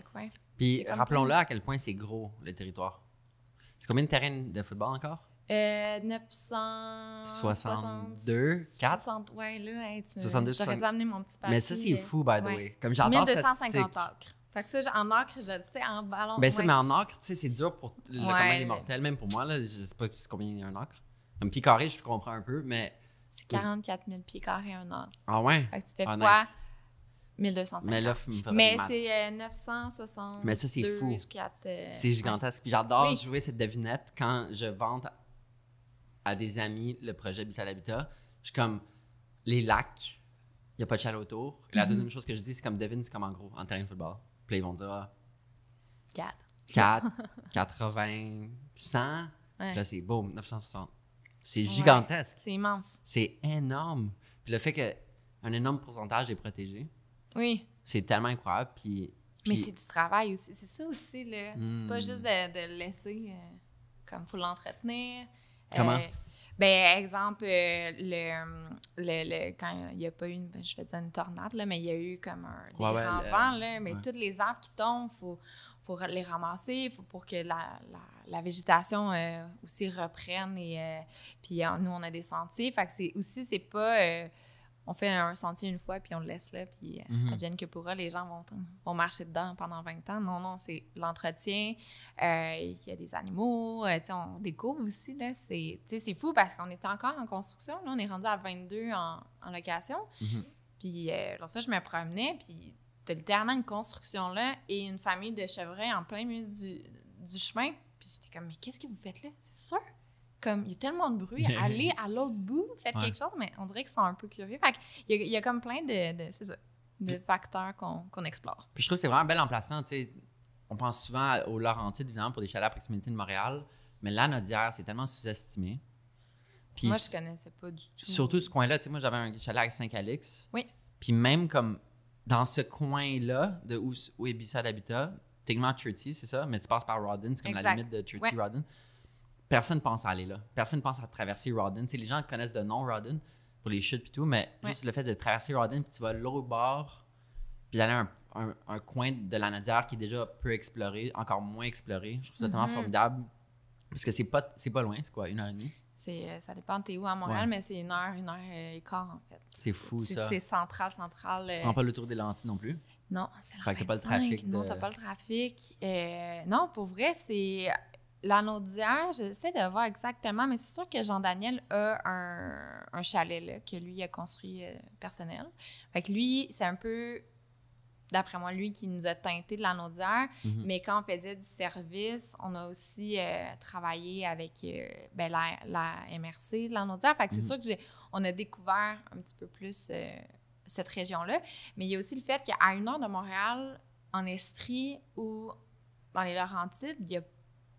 que ouais. Puis rappelons-le à quel point c'est gros, le territoire. C'est combien de terrains de football encore? 962, 4? 60, ouais, là, hey, 62, j'aurais dû amener mon petit papier. Mais ça, c'est fou, by the way. Comme j'adore 1250 acres. Fait que ça, en acre, je le sais, en ballon. Ben ça, mais en acre, tu sais, c'est dur pour le commun des mortels, même pour moi, là, je sais pas combien il y a un acre. Un pied carré, je comprends un peu, mais... C'est 44 000 pieds carrés un acre. Ah ouais? Fait que tu fais quoi? Nice. 1250. Mais là, c'est 960. Mais ça, c'est fou. C'est gigantesque. Puis j'adore jouer cette devinette quand je vante à des amis le projet Bissal Habitat. Je suis comme, les lacs, il n'y a pas de chalet autour. Et la deuxième chose que je dis, c'est comme, devine, c'est comme en gros, en terrain de football. Puis là, ils vont dire, 4, 80, 100. Puis là, c'est boum, 960. C'est gigantesque. C'est immense. C'est énorme. Puis le fait qu'un énorme pourcentage est protégé, c'est tellement incroyable. Mais c'est du travail aussi. C'est ça aussi, là. C'est pas juste de le laisser comme il faut l'entretenir. Comment? Exemple, quand il n'y a pas eu, je vais dire une tornade, là, mais il y a eu comme des grands vents, là, mais tous les arbres qui tombent, faut les ramasser, pour que la végétation aussi reprenne. Puis nous, on a des sentiers. Fait que c'est pas... on fait un sentier une fois, puis on le laisse là, puis advienne que pourra, les gens vont marcher dedans pendant 20 ans. Non, c'est l'entretien. Il y a des animaux, on découvre aussi, là. C'est fou parce qu'on est encore en construction. Là, on est rendu à 22 en location. Puis lorsque je me promenais, puis t'as littéralement une construction là et une famille de chevreuils en plein milieu du chemin. Puis j'étais comme, mais qu'est-ce que vous faites là? C'est sûr! Comme, il y a tellement de bruit, allez à l'autre bout, faites quelque chose, mais on dirait qu'ils sont un peu curieux. Fait qu'il y a comme plein de facteurs qu'on explore. Puis je trouve que c'est vraiment un bel emplacement, tu sais. On pense souvent aux Laurentides, évidemment, pour des chalets à proximité de Montréal, mais la Naudière, c'est tellement sous-estimé. Puis moi, je connaissais pas du tout. Surtout ce coin-là, tu sais, moi, j'avais un chalet à Saint-Calix. Oui. Puis même comme dans ce coin-là, de où est Bissal Habitat, techniquement Chertsey, c'est ça, mais tu passes par Rawdon, c'est comme la limite de Chertsey-Rawdon. Personne ne pense à aller là. Personne ne pense à traverser Rawdon. Tu sais, les gens connaissent de nom Rawdon pour les chutes et tout, mais juste le fait de traverser Rawdon, puis tu vas l'autre bord, puis d'aller à un coin de la Naudière qui est déjà peu exploré, encore moins exploré. Je trouve ça tellement formidable. Parce que c'est pas loin, c'est quoi, 1h30? Ça dépend de t'es où à Montréal, mais c'est 1h et quart, en fait. C'est fou, ça. C'est central. Tu prends pas le tour des lentilles non plus? Non, c'est la fait que t'as pas le trafic. Non, t'as pas le trafic. Non, pour vrai, c'est... La Naudière, j'essaie de voir exactement, mais c'est sûr que Jean-Daniel a un chalet là, que lui a construit personnel. Fait que lui, c'est un peu, d'après moi, lui qui nous a teinté de la Naudière. Mais quand on faisait du service, on a aussi travaillé avec la MRC de la Naudière. Fait que c'est sûr qu'on a découvert un petit peu plus cette région-là. Mais il y a aussi le fait qu'à 1 heure de Montréal, en Estrie ou dans les Laurentides, il y a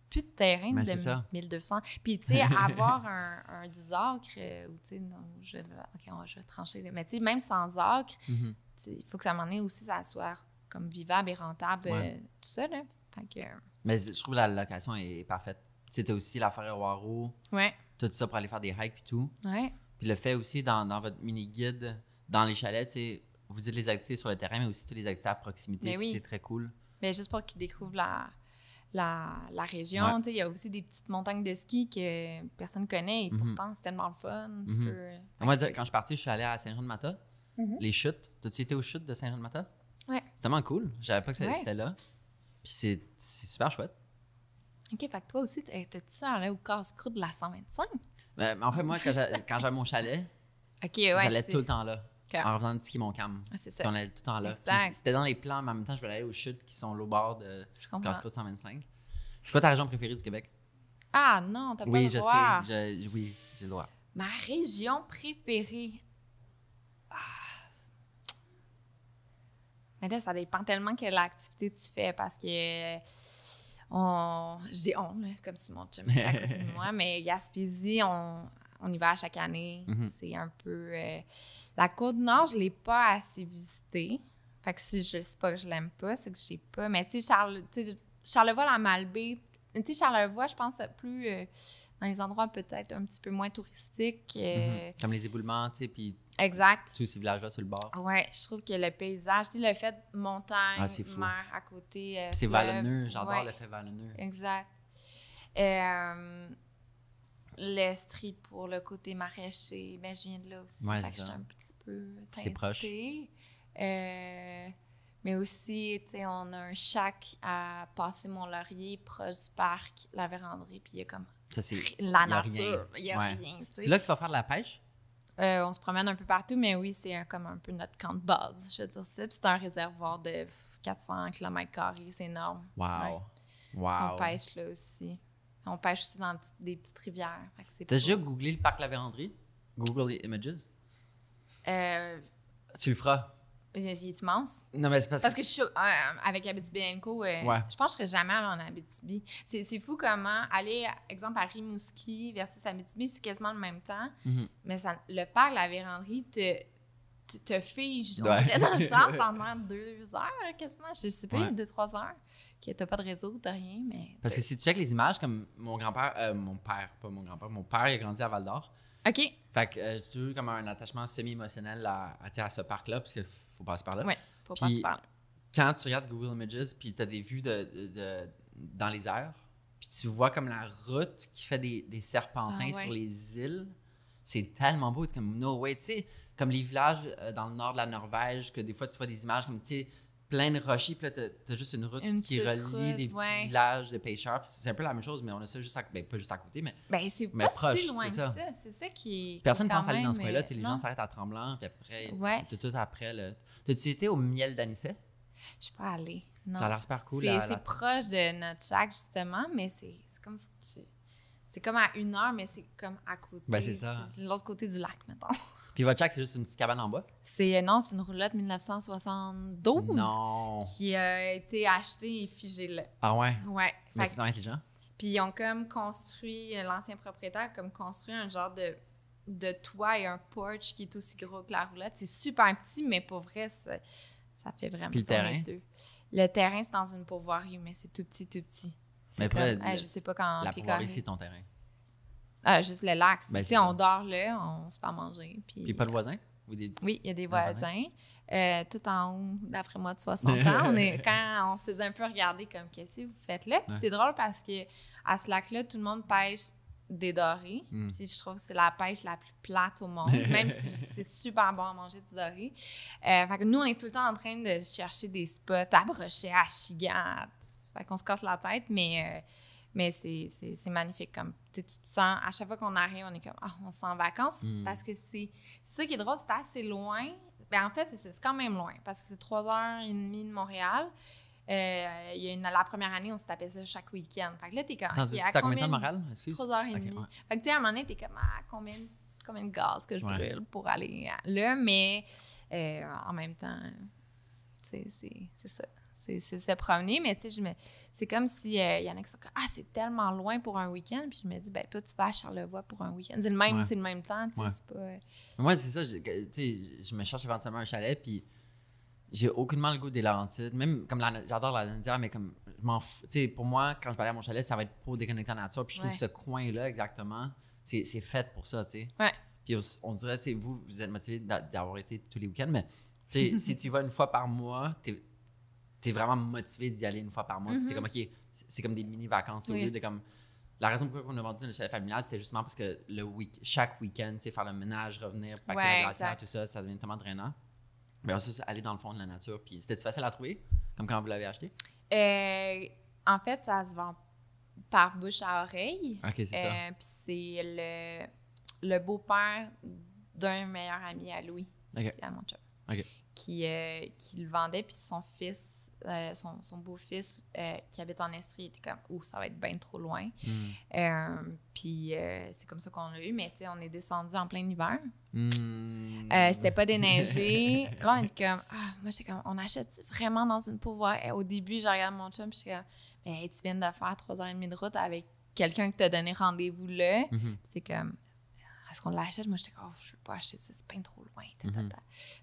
plus de terrain Mais de c'est ça. 1200. Puis, tu sais, avoir un 10 acres, ou tu sais, non, je vais trancher. Mais tu sais, même sans acre, Mhm. il faut que ça m'en ait aussi, ça soit comme vivable et rentable, Ouais. tout ça, là. Fait que, Mais je trouve que la location est parfaite. Tu sais, t'as aussi la forêt Waro, ouais, tout ça pour aller faire des hikes et tout. ouais. Puis le fait aussi, dans votre mini-guide, dans les chalets, tu sais, vous dites les activités sur le terrain, mais aussi toutes les activités à proximité. Mais oui. C'est très cool. Mais juste pour qu'ils découvrent la région. Ouais. Tu sais, il y a aussi des petites montagnes de ski que personne ne connaît et pourtant, c'est tellement le fun. Tu Mhm. peux... Moi, quand je suis parti, je suis allé à Saint-Jean-de-Mata. Mhm. Les chutes. T'as-tu été aux chutes de Saint-Jean-de-Mata? Ouais. C'est tellement cool. Je savais pas que Ouais. c'était là. Puis c'est super chouette. OK, fait que toi aussi, t'es-tu allé au casse-croûte de la 125? Mais en fait, moi, quand j'avais mon chalet, OK, ouais. j'allais tout le temps là. OK. En revenant de ski mon cam. Ah, c'est ça. Puis on allait tout le temps là. Exact. Puis c'était dans les plans, mais en même temps, je voulais aller aux chutes qui sont au bord du comprends. Casse-Croûte 125. C'est quoi ta région préférée du Québec? Ah non, t'as pas Oui, le je droit. sais. Oui, j'ai le droit. Ma région préférée. Mais là, ça dépend tellement quelle activité tu fais parce que je dis on, là, comme si mon chum était à côté de moi, mais Gaspésie, on y va à chaque année. Mhm. C'est un peu... la Côte-Nord, je l'ai pas assez visitée. Fait que si je sais pas que je l'aime pas, c'est que j'ai pas... Mais tu sais, Charlevoix, la Malbaie, tu sais, Charlevoix, je pense plus dans les endroits peut-être un petit peu moins touristiques. Comme les éboulements, tu sais, puis Exact. tous ces villages-là sur le bord. Ouais, je trouve que le paysage, tu sais, le fait de montagne, C'est fou. mer à côté. C'est fleuve, vallonneux. J'adore ouais, le fait vallonneux. Exact. L'Estrie pour le côté maraîcher, ben je viens de là aussi. Ouais, Fait c'est que j'étais ça. un petit peu teintée. C'est proche. Mais aussi, tu sais, on a un shack à Passé-Mont-Laurier, proche du parc, la véranderie, puis il y a comme Ça, c'est... la y a nature. Il n'y a Ouais. rien, tu sais. C'est là que tu vas faire de la pêche? On se promène un peu partout, mais oui, c'est comme un peu notre camp de base, je veux dire ça. Puis c'est un réservoir de 400 km², c'est énorme. Wow. Ouais. Wow. On pêche là aussi. On pêche aussi dans des petites rivières. Fait que c'est T'as pas- déjà googlé le parc La Vérandrie? Google Images? Euh, Tu le feras. il est immense. Non, mais c'est parce Parce que je suis avec Abitibi & Co, Ouais. je pense que je serais jamais allée en Abitibi. C'est fou comment aller, exemple, à Rimouski versus Abitibi, c'est quasiment le même temps. Mhm. Mais le parc La Vérandrie te fige, on Ouais. dirait, dans le temps pendant 2 heures, quasiment. Je sais pas, Ouais. 2-3 heures. Que t'as pas de réseau, t'as rien, mais... Parce que si tu checkes les images, comme mon grand-père, mon père, pas mon grand-père, mon père, il a grandi à Val-d'Or. OK. Fait que j'ai toujours comme un attachement semi-émotionnel à ce parc-là, parce qu'il faut passer par là. Ouais, faut Puis, passer par là. Quand tu regardes Google Images, puis tu as des vues dans les airs, puis tu vois comme la route qui fait des serpentins Ah ouais. sur les îles, c'est tellement beau. T'es comme, no way, tu sais, comme les villages dans le nord de la Norvège, que des fois tu vois des images comme, tu sais, plein de rochers, puis là, t'as juste une route Une qui petite relie route, des petits ouais. villages de pêcheurs. Puis c'est un peu la même chose, mais on a ça juste pas juste à côté, mais Ben, c'est mais pas proche, si loin c'est que ça. ça. C'est ça qui est. personne qui ne est pense quand aller dans même, ce coin-là. Tu sais, les non. gens s'arrêtent à Tremblant, puis après, Ouais. t'as tout après. T'as-tu été au miel d'anisette? Je suis pas allée. Non. Ça a l'air super cool. C'est proche de notre shack, justement, mais c'est comme. C'est comme à 1 heure, mais c'est comme à côté. Ben, c'est ça. C'est de l'autre côté du lac, mettons. Puis votre shack, c'est juste une petite cabane en bas? Non, c'est une roulotte 1972 Non! qui a été achetée et figée là. Ah ouais? Ouais. Mais Fait c'est donc intelligent. Puis ils ont comme construit, l'ancien propriétaire a comme construit un genre de toit et un porch qui est aussi gros que la roulotte. C'est super petit, mais pour vrai, ça fait vraiment... Puis le terrain? Le terrain, c'est dans une pourvoirie, mais c'est tout petit, tout petit. C'est Mais comme, après, je sais pas quand... La pied pourvoirie, carré. c'est ton terrain. Ah, juste le lac. Ben, Tu c'est sais, on ça. dort là, on se fait à manger. Puis pas de voisins? Ou des... Oui, il y a des voisins. voisins. Tout en haut, d'après moi, de 60 ans. Quand on se faisait un peu regarder comme, qu'est-ce que vous faites là? Puis Ouais. c'est drôle parce que à ce lac-là, tout le monde pêche des dorés. Mm. Puis je trouve que c'est la pêche la plus plate au monde, même si c'est super bon à manger du doré. Fait que nous, on est tout le temps en train de chercher des spots à Brochet, à Chigan. Fait qu'on se casse la tête, mais c'est magnifique. Comme, tu te sens, à chaque fois qu'on arrive, on est comme, on se sent en vacances. Mm. Parce que c'est ça qui est drôle, c'est assez loin. Ben, en fait, c'est quand même loin, parce que c'est 3h30 de Montréal. Il y a la première année, on se tapait ça chaque week-end. Fait que là, t'es comme, Attends, OK, c'est à à combien de temps de combien Montréal? Excuse. 3h30. Ok, ouais. Fait que, tu sais, à un moment donné, t'es comme, combien de gaz que je Ouais. brûle pour aller là, mais en même temps, c'est ça. c'est se promener, mais tu sais, c'est comme si il y en a qui sont comme « Ah, c'est tellement loin pour un week-end », puis je me dis « Ben, toi, tu vas à Charlevoix pour un week-end. » C'est le même temps, tu sais, c'est pas... Moi, c'est ça, tu sais, je me cherche éventuellement un chalet, puis j'ai aucunement le goût des Laurentides. Même comme j'adore la Landière, mais comme je m'en fous. Tu sais, pour moi, quand je vais aller à mon chalet, ça va être pour déconnecter en nature, puis je trouve que ce coin-là, exactement, c'est fait pour ça, tu sais. Ouais. Puis on dirait, tu sais, vous êtes motivé d'avoir été tous les week-ends, mais tu sais, si tu y vas une fois par mois, t'es vraiment motivé d'y aller une fois par mois. Puis t'es comme, OK, c'est comme des mini-vacances. Au lieu de comme. La raison pour laquelle on a vendu le chalet familial, c'était justement parce que chaque week-end, tu sais, faire le ménage, revenir, paquer la glacière, tout ça, ça devient tellement drainant. Mais ensuite, c'est aller dans le fond de la nature. Puis c'était facile à trouver, comme quand vous l'avez acheté? En fait, ça se vend par bouche à oreille. OK, c'est ça. Puis c'est le beau-père d'un meilleur ami à Louis, à mon chum, qui le vendait. Puis son fils, son beau-fils qui habite en Estrie, était comme « Oh, ça va être bien trop loin. » Puis c'est comme ça qu'on l'a eu. Mais tu sais, on est descendu en plein hiver. C'était pas déneigé. Là, on était comme « Ah, moi, j'étais comme, on achète vraiment dans une pourvoirie? » Au début, je regarde mon chum, puis j'étais comme « Mais tu viens de faire 3h30 de route avec quelqu'un qui t'a donné rendez-vous là. » Puis c'est comme « Est-ce qu'on l'achète? » Moi, j'étais comme « Oh, je veux pas acheter ça, c'est pas trop loin. »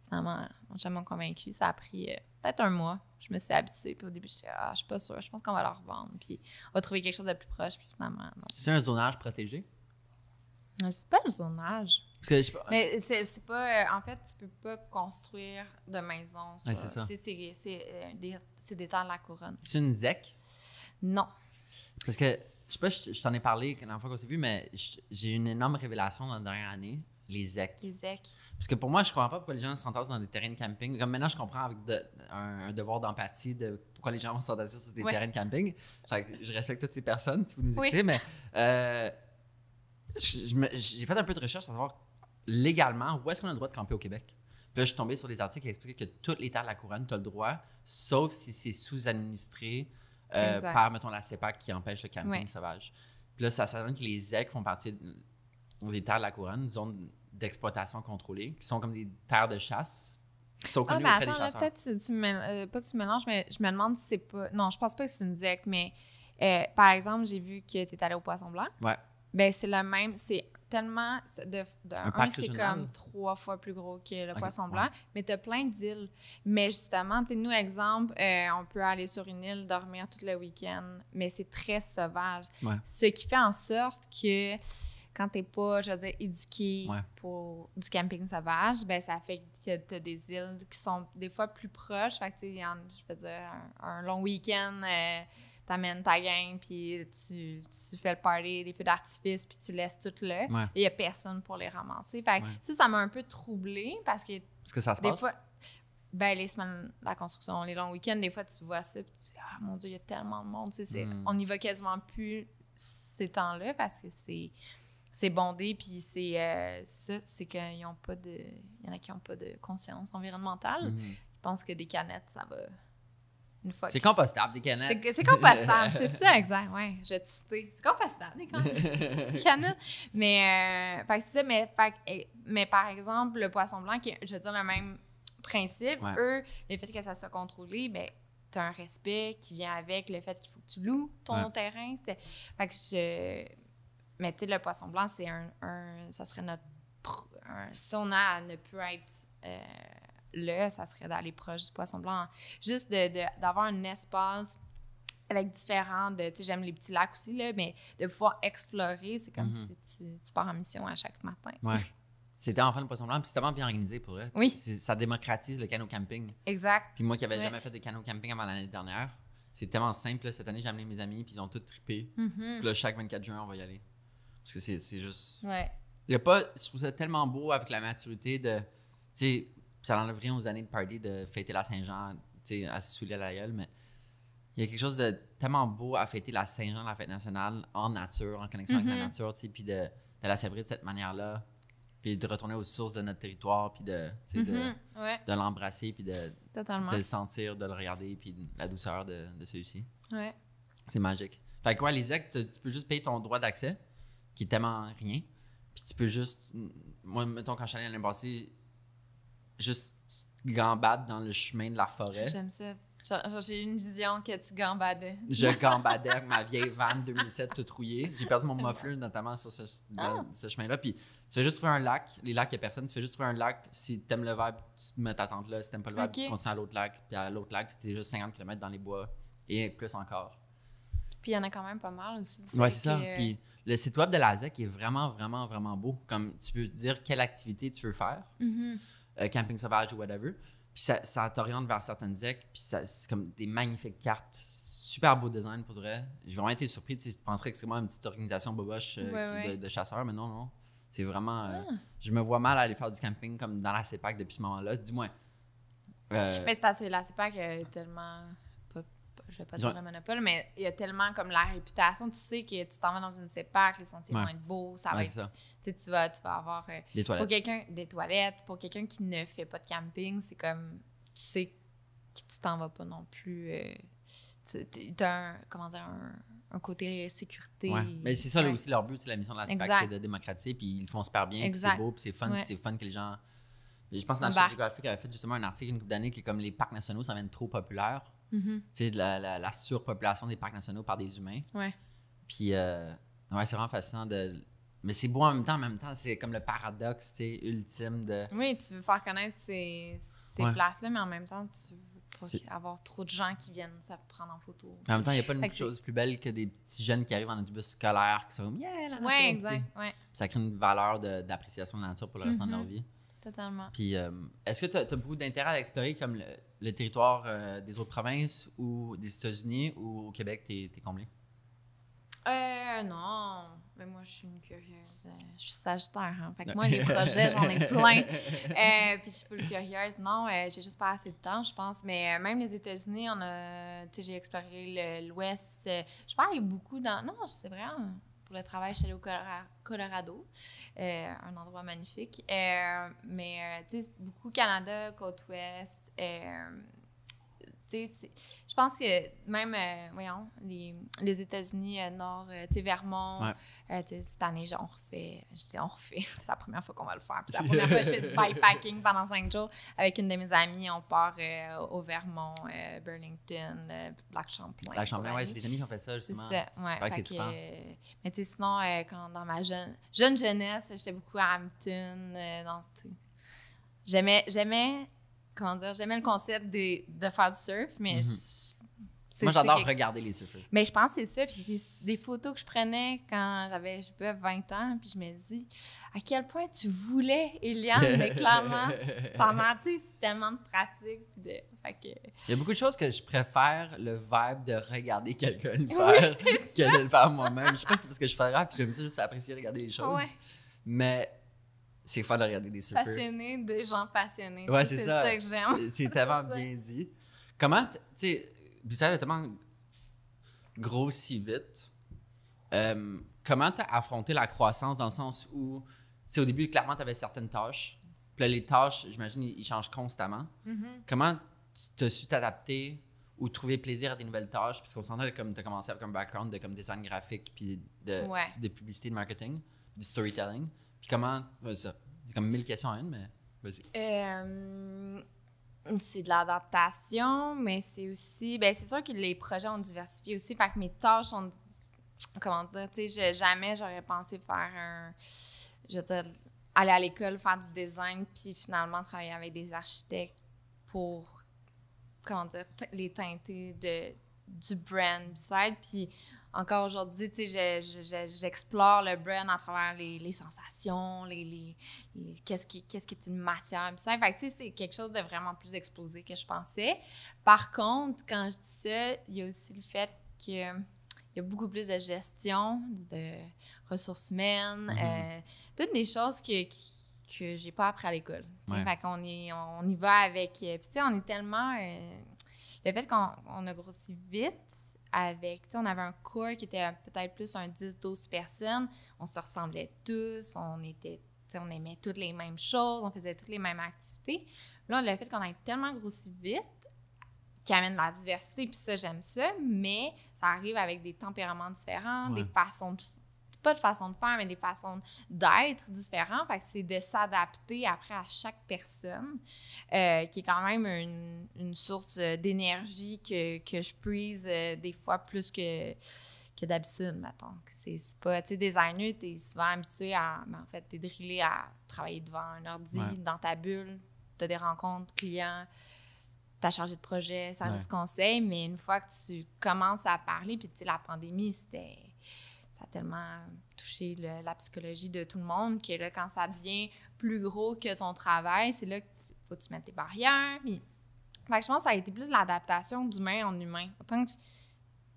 Finalement, mon chum m'a convaincu. Ça a pris peut-être un mois. Je me suis habituée. Puis au début, j'étais « Ah, je suis pas sûre. Je pense qu'on va la revendre. » Puis on va trouver quelque chose de plus proche. Puis finalement, non. C'est un zonage protégé? C'est pas le zonage. Parce que je sais pas. Mais c'est pas... en fait, tu peux pas construire de maison. Ouais, c'est ça. C'est des terres de la couronne. C'est une ZEC? Non. Parce que, je sais pas, je t'en ai parlé la dernière fois qu'on s'est vu, mais j'ai eu une énorme révélation dans la dernière année, les ZEC. Les ZEC. Parce que pour moi, je comprends pas pourquoi les gens s'entassent dans des terrains de camping. Comme maintenant, je comprends avec un devoir d'empathie de pourquoi les gens vont s'entasser sur des terrains de camping. Fait que je respecte toutes ces personnes, si vous nous écoutez, mais j'ai fait un peu de recherche à savoir légalement où est-ce qu'on a le droit de camper au Québec. Puis là, je suis tombé sur des articles qui expliquaient que toutes les terres de la couronne, tu as le droit, sauf si c'est sous-administré par, mettons, la CEPAC qui empêche le camping sauvage. Puis là, ça donne que les ZEC font partie des terres de la couronne, une zone d'exploitation contrôlée, qui sont comme des terres de chasse, qui sont connues auprès des chasseurs. Peut-être pas que tu mélanges, mais je me demande si c'est pas... Non, je pense pas que c'est une ZEC, mais par exemple, j'ai vu que tu es allé au Poisson Blanc. Ouais. Ben c'est le même, c'est tellement... c'est comme 3 fois plus gros que le Poisson Blanc, mais tu as plein d'îles. Mais justement, tu sais, nous, exemple, on peut aller sur une île, dormir tout le week-end, mais c'est très sauvage. Ouais. Ce qui fait en sorte que quand tu n'es pas, je veux dire, éduqué pour du camping sauvage, ben ça fait que tu as des îles qui sont des fois plus proches. Fait que, tu sais, je veux dire, un long week-end... t'amènes ta gang, puis tu fais le party, des feux d'artifice, puis tu laisses tout là. Et il n'y a personne pour les ramasser. Fait que ça m'a un peu troublée parce que... Est-ce que ça se des passe? fois, ben, les semaines de la construction, les longs week-ends, des fois, tu vois ça, puis tu dis « Ah, mon Dieu, il y a tellement de monde. » On n'y va quasiment plus ces temps-là parce que c'est bondé, puis c'est ça, c'est qu'il y en a qui n'ont pas de conscience environnementale. Ils pensent que des canettes, ça va... C'est compostable, des canettes. C'est compostable, c'est ça, exact. Ouais, je vais te citer. C'est compostable, des canettes. Mais, c'est ça, mais par exemple, le Poisson Blanc, je veux dire, le même principe, eux, le fait que ça soit contrôlé, ben, tu as un respect qui vient avec le fait qu'il faut que tu loues ton terrain. Fait que mais tu sais, le Poisson Blanc, c'est ça serait notre... si on ne peut être... là, ça serait d'aller proche du Poisson Blanc. Juste d'avoir un espace avec différents... Tu sais, j'aime les petits lacs aussi, là, mais de pouvoir explorer, c'est comme si tu pars en mission à chaque matin. Ouais. C'était enfin le Poisson Blanc, puis c'est tellement bien organisé pour eux. Oui. Ça démocratise le canot camping. Exact. Puis moi qui n'avais jamais fait de canot camping avant l'année dernière, c'est tellement simple. Là, cette année, j'ai amené mes amis, puis ils ont tous trippé. Puis là, chaque 24 juin, on va y aller. Parce que c'est juste... Ouais. Il y a pas... Je trouve ça tellement beau avec la maturité de... Tu sais, ça enlève rien aux années de party de fêter la Saint-Jean, tu sais, à se saouler la gueule, mais il y a quelque chose de tellement beau à fêter la Saint-Jean, la fête nationale, en nature, en connexion avec la nature, tu sais, puis de la célébrer de cette manière-là, puis de retourner aux sources de notre territoire, puis de l'embrasser, puis de le sentir, de le regarder, puis la douceur de celui-ci. Ouais. C'est magique. Fait que les ZEC, tu peux juste payer ton droit d'accès, qui est tellement rien, puis tu peux juste... Moi, mettons, quand je suis allé l'année passée, juste gambade dans le chemin de la forêt. J'aime ça. J'ai eu une vision que tu gambadais. Je gambadais avec ma vieille van 2007 toute rouillée. J'ai perdu mon muffler notamment sur ce chemin-là. Puis tu fais juste trouver un lac. Les lacs, il n'y a personne. Tu fais juste trouver un lac. Si t'aimes le vibe, tu mets ta tente là. Si t'aimes pas le vibe, tu continues à l'autre lac. Puis à l'autre lac, c'était juste 50 km dans les bois. Et plus encore. Puis il y en a quand même pas mal aussi. Ouais, c'est ça. Puis le site web de la ZEC est vraiment, vraiment, vraiment beau. Comme tu peux dire quelle activité tu veux faire. Camping sauvage ou whatever. Puis ça t'oriente vers certaines ZEC. Puis c'est comme des magnifiques cartes. Super beau design pour de vrai. J'ai vraiment été surpris. Tu penserais que c'est vraiment une petite organisation boboche de chasseurs, mais non. C'est vraiment... je me vois mal aller faire du camping comme dans la CEPAC depuis ce moment-là. Du moins. Mais c'est parce que la CEPAC est tellement... Je vais pas dire le monopole, mais il y a tellement comme la réputation. Tu sais que tu t'en vas dans une CEPAC, les sentiers vont être beaux, ça va être... Tu vas avoir... des toilettes. Des toilettes. Pour quelqu'un qui ne fait pas de camping, c'est comme... Tu sais que tu t'en vas pas non plus... tu as un côté sécurité. Ouais. Mais c'est ça aussi leur but, la mission de la CEPAC, c'est de démocratiser, puis ils le font super bien, puis c'est beau, puis c'est fun, puis c'est fun que les gens... Je pense que dans National Geographic avait fait justement un article une couple d'années qui est comme les parcs nationaux, ça devient trop populaire. Tu sais, la surpopulation des parcs nationaux par des humains. Ouais. Puis, c'est vraiment fascinant de... Mais c'est beau en même temps, c'est comme le paradoxe, tu sais, ultime de... Oui, tu veux faire connaître ces places-là, mais en même temps, tu veux pas avoir trop de gens qui viennent se prendre en photo. En même temps, il n'y a pas une chose plus belle que des petits jeunes qui arrivent en autobus scolaire, qui sont comme, yeah, la nature! Oui, exact. Ouais. Ça crée une valeur d'appréciation de la nature pour le restant de leur vie. Totalement. Puis, est-ce que tu as beaucoup d'intérêt à explorer comme le territoire des autres provinces ou des États-Unis ou au Québec, t'es comblé? Non. Mais moi, je suis une curieuse. Je suis Sagittaire. Hein? Fait que moi, les projets, j'en ai plein. Puis je suis full curieuse. Non, j'ai juste pas assez de temps, je pense. Mais même les États-Unis, j'ai exploré l'Ouest. Je parle beaucoup dans... Non, c'est vrai. Pour le travail, je suis allée au Colorado, un endroit magnifique. Mais, tu sais, beaucoup Canada, côte ouest. Je pense que même, les États-Unis nord, tu sais, Vermont, cette année, on refait. Je dis on refait. C'est la première fois qu'on va le faire. Puis c'est la première fois que je fais du bikepacking pendant 5 jours. Avec une de mes amies, on part au Vermont, Burlington, Lac Champlain. J'ai des amis qui ont fait ça, justement. C'est ça, ouais. Mais tu sais, sinon, quand dans ma jeune jeunesse, j'étais beaucoup à Hampton. J'aimais le concept de faire du surf, mais moi, j'adore regarder les surfeurs. Mais je pense que c'est ça. Puis j'ai des photos que je prenais quand j'avais, 20 ans, puis je me dis à quel point tu voulais, Eliane, mais clairement, ça m'a, c'est tellement de pratique. Il y a beaucoup de choses que je préfère le vibe de regarder quelqu'un le faire que de le faire moi-même. Je sais pas si c'est parce que je suis photographe, puis j'aime ça juste apprécier regarder les choses. Ouais. Mais... c'est fun de regarder des surfeurs. Passionné, des gens passionnés. Ouais, c'est ça que j'aime. C'est tellement bien dit. Comment, tu sais, Bissell a tellement grossi vite. Comment tu as affronté la croissance dans le sens où, tu sais, au début, clairement, tu avais certaines tâches. Puis là, les tâches, j'imagine, ils changent constamment. Comment tu as su t'adapter ou trouver plaisir à des nouvelles tâches? Puisqu'on s'entend comme tu as commencé avec un background de comme design graphique, puis de publicité, de marketing, du storytelling. Puis comment... ça, c'est comme 1000 questions à une, mais vas-y. C'est de l'adaptation, mais c'est aussi... Bien, c'est sûr que les projets ont diversifié aussi, fait que mes tâches ont... Comment dire? Tu sais, jamais j'aurais pensé faire je veux dire, aller à l'école, faire du design, puis finalement travailler avec des architectes pour, comment dire, les teinter du brand Beside. Puis encore aujourd'hui, tu sais, j'explore le brand à travers les sensations, qu'est-ce qui est une matière. Fait que, tu sais, c'est quelque chose de vraiment plus explosé que je pensais. Par contre, quand je dis ça, il y a aussi le fait qu'il y a beaucoup plus de gestion, de ressources humaines, toutes des choses que j'ai pas appris à l'école. Fait qu'on on y va avec... Puis, tu sais, on est tellement... le fait qu'on a grossi vite, on avait un corps qui était peut-être plus un 10-12 personnes. On se ressemblait tous. On aimait toutes les mêmes choses. On faisait toutes les mêmes activités. Là, le fait qu'on ait tellement grossi vite, qui amène de la diversité, puis ça, j'aime ça, mais ça arrive avec des tempéraments différents, des façons de... pas de façon de faire, mais des façons d'être différentes. Fait que c'est de s'adapter après à chaque personne, qui est quand même une source d'énergie que je prise des fois plus que d'habitude, mettons. C'est pas, tu sais, designer, t'es souvent habitué à, mais en fait, t'es drillé à travailler devant un ordi, dans ta bulle, t'as des rencontres clients, t'as chargé de projet, service conseil, mais une fois que tu commences à parler, puis tu sais, la pandémie, ça a tellement touché la psychologie de tout le monde que là, quand ça devient plus gros que ton travail, c'est là que faut que tu mettes tes barrières. Puis, fait que je pense que ça a été plus l'adaptation d'humain en humain. Autant que, tu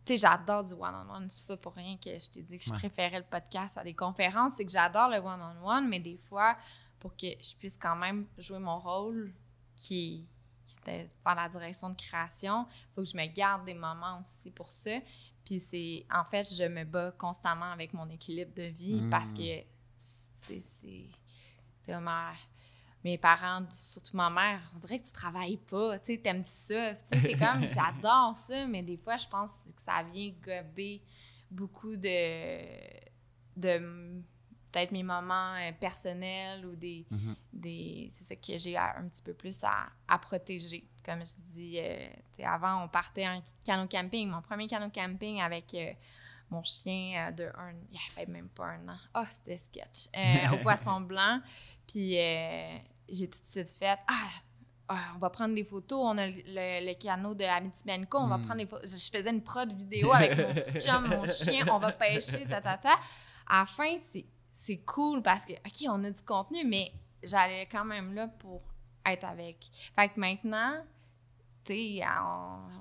sais, j'adore du one-on-one. C'est pas pour rien que je t'ai dit que je préférais le podcast à des conférences. C'est que j'adore le one-on-one, mais des fois, pour que je puisse quand même jouer mon rôle qui était faire la direction de création, il faut que je me garde des moments aussi pour ça. Puis c'est, en fait, je me bats constamment avec mon équilibre de vie parce que c'est mes parents, surtout ma mère, on dirait que tu travailles pas, tu sais, t'aimes-tu ça? Tu sais, c'est comme, j'adore ça, mais des fois, je pense que ça vient gober beaucoup de peut-être mes moments personnels ou c'est ça que j'ai un petit peu plus à protéger. Comme je dis, avant, on partait en canot camping. Mon premier canot camping avec mon chien il n'y avait même pas un an. Ah, c'était sketch. Au Poisson Blanc. Puis j'ai tout de suite fait on va prendre des photos. On a le canot de Abitibi-Benco. On va prendre des photos. Je faisais une prod vidéo avec mon chum, mon chien. On va pêcher, À la fin, c'est cool parce que, OK, on a du contenu, mais j'allais quand même là pour être avec. Fait que maintenant, tu sais,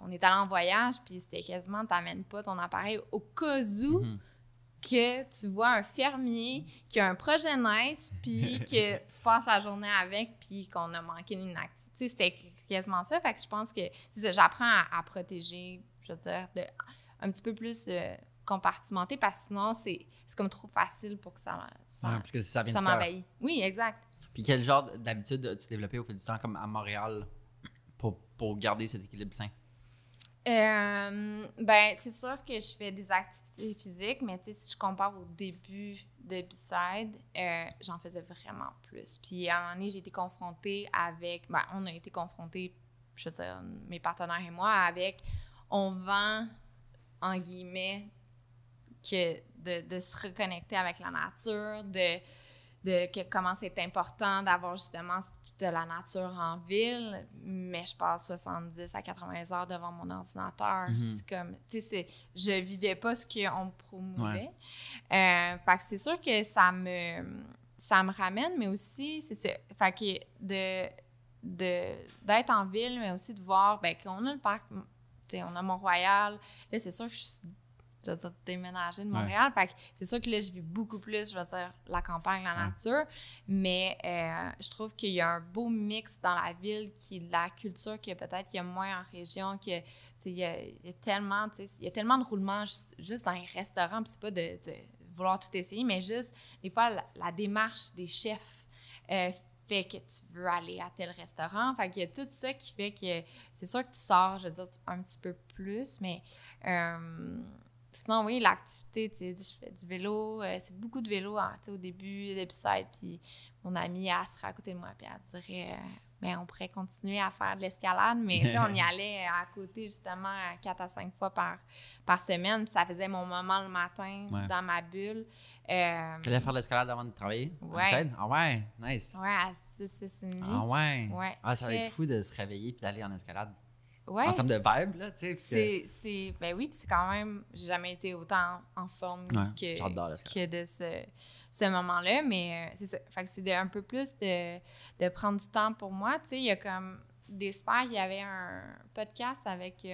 on est allé en voyage, puis c'était quasiment, t'amènes pas ton appareil au cas où que tu vois un fermier qui a un projet nice, puis que tu passes la journée avec, puis qu'on a manqué une activité. Tu sais, c'était quasiment ça. Fait que je pense que c'est ça, j'apprends à protéger, je veux dire, un petit peu plus compartimenté, parce que sinon, c'est comme trop facile pour que parce que ça vient ça du cœur. m'envahit. Oui, exact. Puis quel genre d'habitude as-tu développé au fil du temps, comme à Montréal, pour garder cet équilibre sain? Ben, c'est sûr que je fais des activités physiques, mais tu sais, si je compare au début de B-Side, j'en faisais vraiment plus. Puis à un moment donné, j'ai été confrontée avec... Ben, on a été confrontés, je veux dire, mes partenaires et moi, avec... On vend, en guillemets, que de se reconnecter avec la nature, comment c'est important d'avoir justement de la nature en ville, mais je passe 70 à 80 heures devant mon ordinateur. C'est comme, tu sais, je vivais pas ce qu'on me promouvait. Fait que c'est sûr que ça me ramène, mais aussi, c'est ça. Fait que d'être en ville, mais aussi de voir, ben, qu'on a le parc, tu sais, on a Mont-Royal. Là, c'est sûr que je veux dire, déménager de Montréal. Fait que c'est sûr que là, je vis beaucoup plus, je veux dire, la campagne, la nature. Mais je trouve qu'il y a un beau mix dans la ville qui est de la culture que peut-être qu'il y a moins en région, que, il y a tellement, il y a tellement de roulements juste dans les restaurants. Puis c'est pas de vouloir tout essayer, mais juste, des fois, la démarche des chefs fait que tu veux aller à tel restaurant. Fait qu'il y a tout ça qui fait que c'est sûr que tu sors, je veux dire, un petit peu plus, mais... sinon, oui, l'activité, tu sais, je fais du vélo. C'est beaucoup de vélo, hein, tu sais, au début, d'Episode. Puis mon amie, elle serait à côté de moi, puis elle dirait, on pourrait continuer à faire de l'escalade. Mais, tu sais, on y allait à côté, justement, 4 à 5 fois par semaine. Puis ça faisait mon moment le matin dans ma bulle. Tu allais faire de l'escalade avant de travailler? Ouais. Ah ouais, nice. Ouais, à 6h30. Ah ouais. Ouais. Ah, ça va être fou de se réveiller puis d'aller en escalade. Ouais. En termes de vibe, là, tu sais. Parce que... Ben oui, puis c'est quand même... J'ai jamais été autant en forme que de ce moment-là, mais c'est ça. Fait que c'est un peu plus de prendre du temps pour moi. Tu sais, il y a comme des sphères, il y avait un podcast avec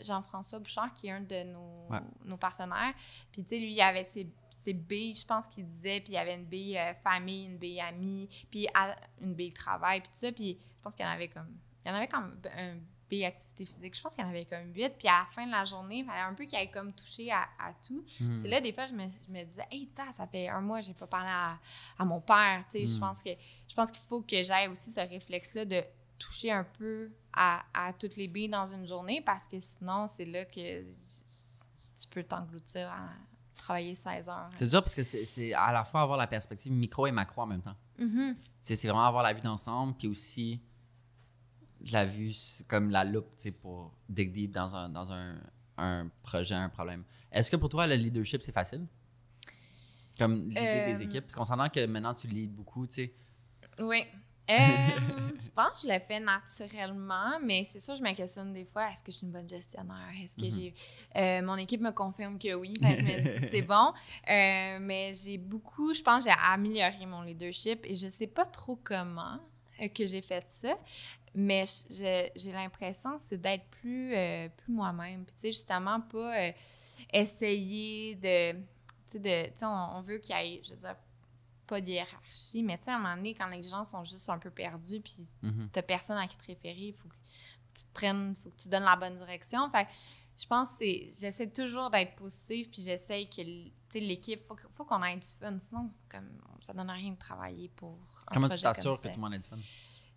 Jean-François Bouchard, qui est un de nos partenaires. Puis, tu sais, lui, il y avait ses billes, je pense qu'il disait, puis il y avait une bille famille, une bille amie, puis une bille travail, puis tout ça. Puis je pense qu'il y en avait comme un activité physique. Je pense qu'il y en avait comme 8. Puis à la fin de la journée, il fallait un peu qu'il ait comme touché à tout. C'est là, des fois, je me disais, hey, ça fait un mois que j'ai pas parlé à mon père. Tu sais, je pense qu'il faut que j'aille aussi ce réflexe-là de toucher un peu à toutes les billes dans une journée, parce que sinon, c'est là que tu peux t'engloutir travailler 16 heures. C'est dur parce que c'est à la fois avoir la perspective micro et macro en même temps. Mm-hmm. C'est vraiment avoir la vue d'ensemble, puis aussi la vue comme la loupe, pour dig deep dans un projet, un problème. Est-ce que pour toi, le leadership, c'est facile? Comme l'idée des équipes? Parce qu'on s'entend que maintenant, tu leads beaucoup, tu sais. Oui. Je pense que je le fais naturellement, mais c'est sûr, je me questionne des fois, est-ce que je suis une bonne gestionnaire? Est-ce que j'ai... mon équipe me confirme que oui, fait que je me dis, c'est bon. Mais je pense que j'ai amélioré mon leadership et je sais pas trop comment que j'ai fait ça, mais j'ai l'impression que c'est d'être plus moi-même. Puis tu sais, justement, pas essayer de... Tu sais, on veut qu'il y ait, je veux dire, pas de hiérarchie, mais tu sais, à un moment donné, quand les gens sont juste un peu perdus, puis t'as personne à qui te référer, il faut que tu te prennes, il faut que tu donnes la bonne direction. Fait que je pense que j'essaie toujours d'être positive, puis j'essaie que, tu sais, l'équipe, faut qu'on ait du fun, sinon, comme, ça donne rien de travailler pour un Comment projet tu t'assures comme que tout le monde a du fun?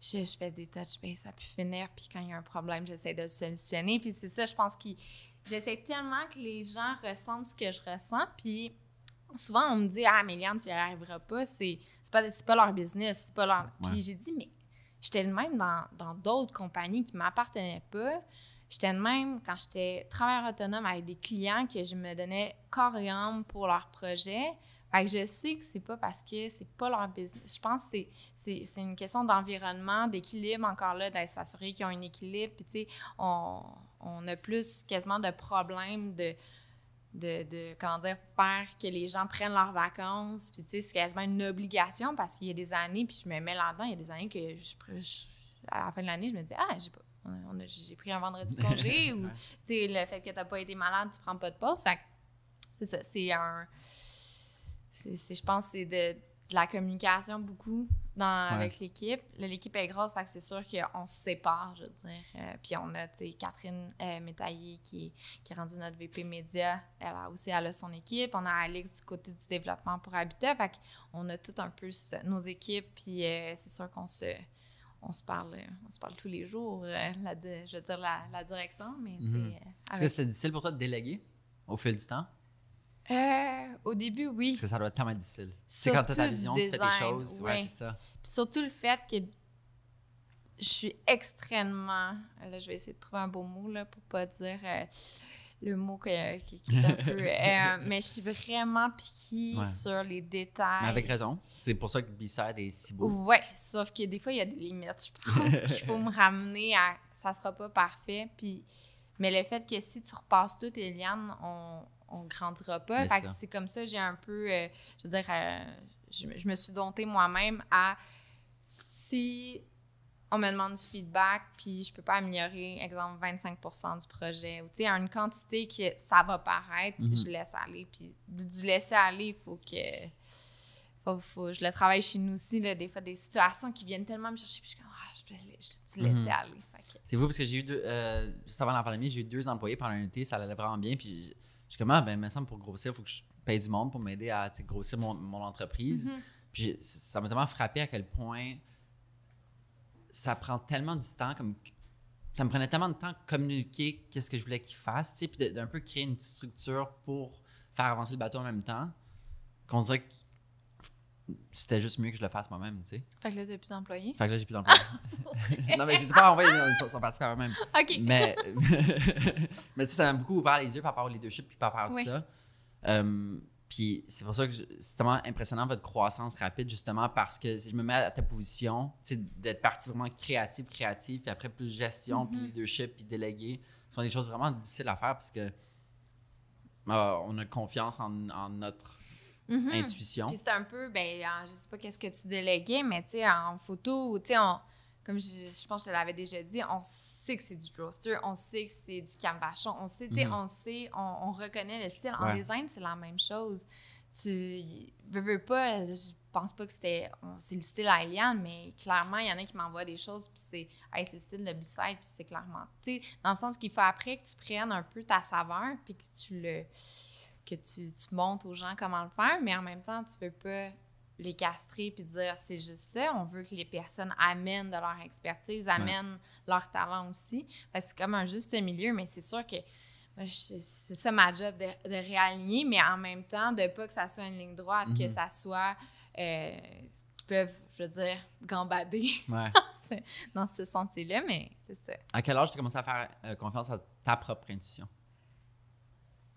Je fais des touch base à pu finir, puis quand il y a un problème, j'essaie de le solutionner, puis c'est ça, je pense que j'essaie tellement que les gens ressentent ce que je ressens, puis souvent, on me dit « Ah, Méliane, tu n'y arriveras pas. » C'est pas leur business. C'est pas leur... Ouais. Puis j'ai dit « Mais j'étais le même dans d'autres compagnies qui ne m'appartenaient pas. J'étais le même quand j'étais travailleur autonome avec des clients que je me donnais corps et âme pour leur projet. » Fait que je sais que c'est pas parce que c'est pas leur business. Je pense que c'est une question d'environnement, d'équilibre encore là, d'être s'assurer qu'ils ont un équilibre. Puis tu sais, on a plus quasiment de problèmes de comment dire, faire que les gens prennent leurs vacances. Puis, tu sais, c'est quasiment une obligation parce qu'il y a des années, puis je me mets là-dedans, il y a des années que à la fin de l'année, je me dis, j'ai pris un vendredi de congé ou, tu sais, le fait que tu n'as pas été malade, tu prends pas de pause. Fait que, c'est ça, je pense que c'est de la communication beaucoup avec l'équipe. Là, l'équipe est grosse, fait que c'est sûr qu'on se sépare, je veux dire. Puis on a, tu sais, Catherine Métaillé qui est rendue notre VP Média. Elle a son équipe. On a Alex du côté du développement pour Habitat. Fait qu'on a tout un peu nos équipes. Puis c'est sûr qu'on se parle tous les jours, je veux dire, la direction. Mais, tu sais, Est-ce que c'était difficile pour toi de déléguer au fil du temps? Au début, oui. Parce que ça doit être tellement difficile. C'est quand tu as ta vision, tu fais des choses. Ouais, c'est ça. Puis surtout le fait que je suis extrêmement... Là, je vais essayer de trouver un beau mot là, pour pas dire le mot qui est un peu... mais je suis vraiment piquée sur les détails. Mais avec raison. C'est pour ça que B-Side est si beau. Oui, sauf que des fois, il y a des limites. Je pense qu'il faut me ramener à... Ça sera pas parfait. Mais le fait que si tu repasses tout, Eliane, on grandira pas. Fait que c'est comme ça, j'ai un peu, je veux dire, je me suis domptée moi-même à si on me demande du feedback, puis je peux pas améliorer, exemple, 25% du projet, ou tu sais, à une quantité que ça va paraître, puis je laisse aller. Puis du laisser aller, il faut que... je le travaille chez nous aussi, là, des fois, des situations qui viennent tellement me chercher, puis je suis comme, je vais laisser aller. C'est fou parce que j'ai eu juste avant la pandémie, j'ai eu 2 employés pendant un été, ça allait vraiment bien, puis je suis comme, il me semble pour grossir, il faut que je paye du monde pour m'aider à grossir mon entreprise. Puis ça m'a tellement frappé à quel point ça prend tellement du temps, comme ça me prenait tellement de temps de communiquer qu'est-ce que je voulais qu'ils fassent, puis d'un peu créer une structure pour faire avancer le bateau en même temps, qu'on dirait que c'était juste mieux que je le fasse moi-même, tu sais. Fait que là, t'as plus d'employés? Fait que là, j'ai plus d'employés. Non, mais j'ai pas envoyé, ils sont partis quand même. OK. Mais tu sais, ça m'a beaucoup ouvert les yeux par rapport au leadership puis par rapport à tout ça. Puis c'est pour ça que c'est tellement impressionnant votre croissance rapide, justement, parce que si je me mets à ta position, tu sais, d'être parti vraiment créatif, puis après plus gestion, puis leadership, puis délégué, ce sont des choses vraiment difficiles à faire parce que on a confiance en notre intuition. Puis c'est un peu, je sais pas qu'est-ce que tu déléguais, mais tu sais, en photo, tu sais, comme je pense que je te l'avais déjà dit, on sait que c'est du roster, on sait que c'est du canvachon, on sait, on reconnaît le style. En design, c'est la même chose. Tu veux pas, je pense pas que c'est le style à Eliane, mais clairement, il y en a qui m'envoient des choses, puis c'est le style de B-Side, puis c'est clairement, tu sais, dans le sens qu'il faut après que tu prennes un peu ta saveur, puis que tu montres aux gens comment le faire, mais en même temps, tu veux pas les castrer puis dire c'est juste ça. On veut que les personnes amènent de leur expertise, amènent leur talent aussi. Parce que c'est comme un juste milieu, mais c'est sûr que c'est ça ma job, de réaligner, mais en même temps, de pas que ça soit une ligne droite, que ça soit... qui peuvent, je veux dire, gambader dans ce sentier-là, mais c'est ça. À quel âge tu as commencé à faire confiance à ta propre intuition?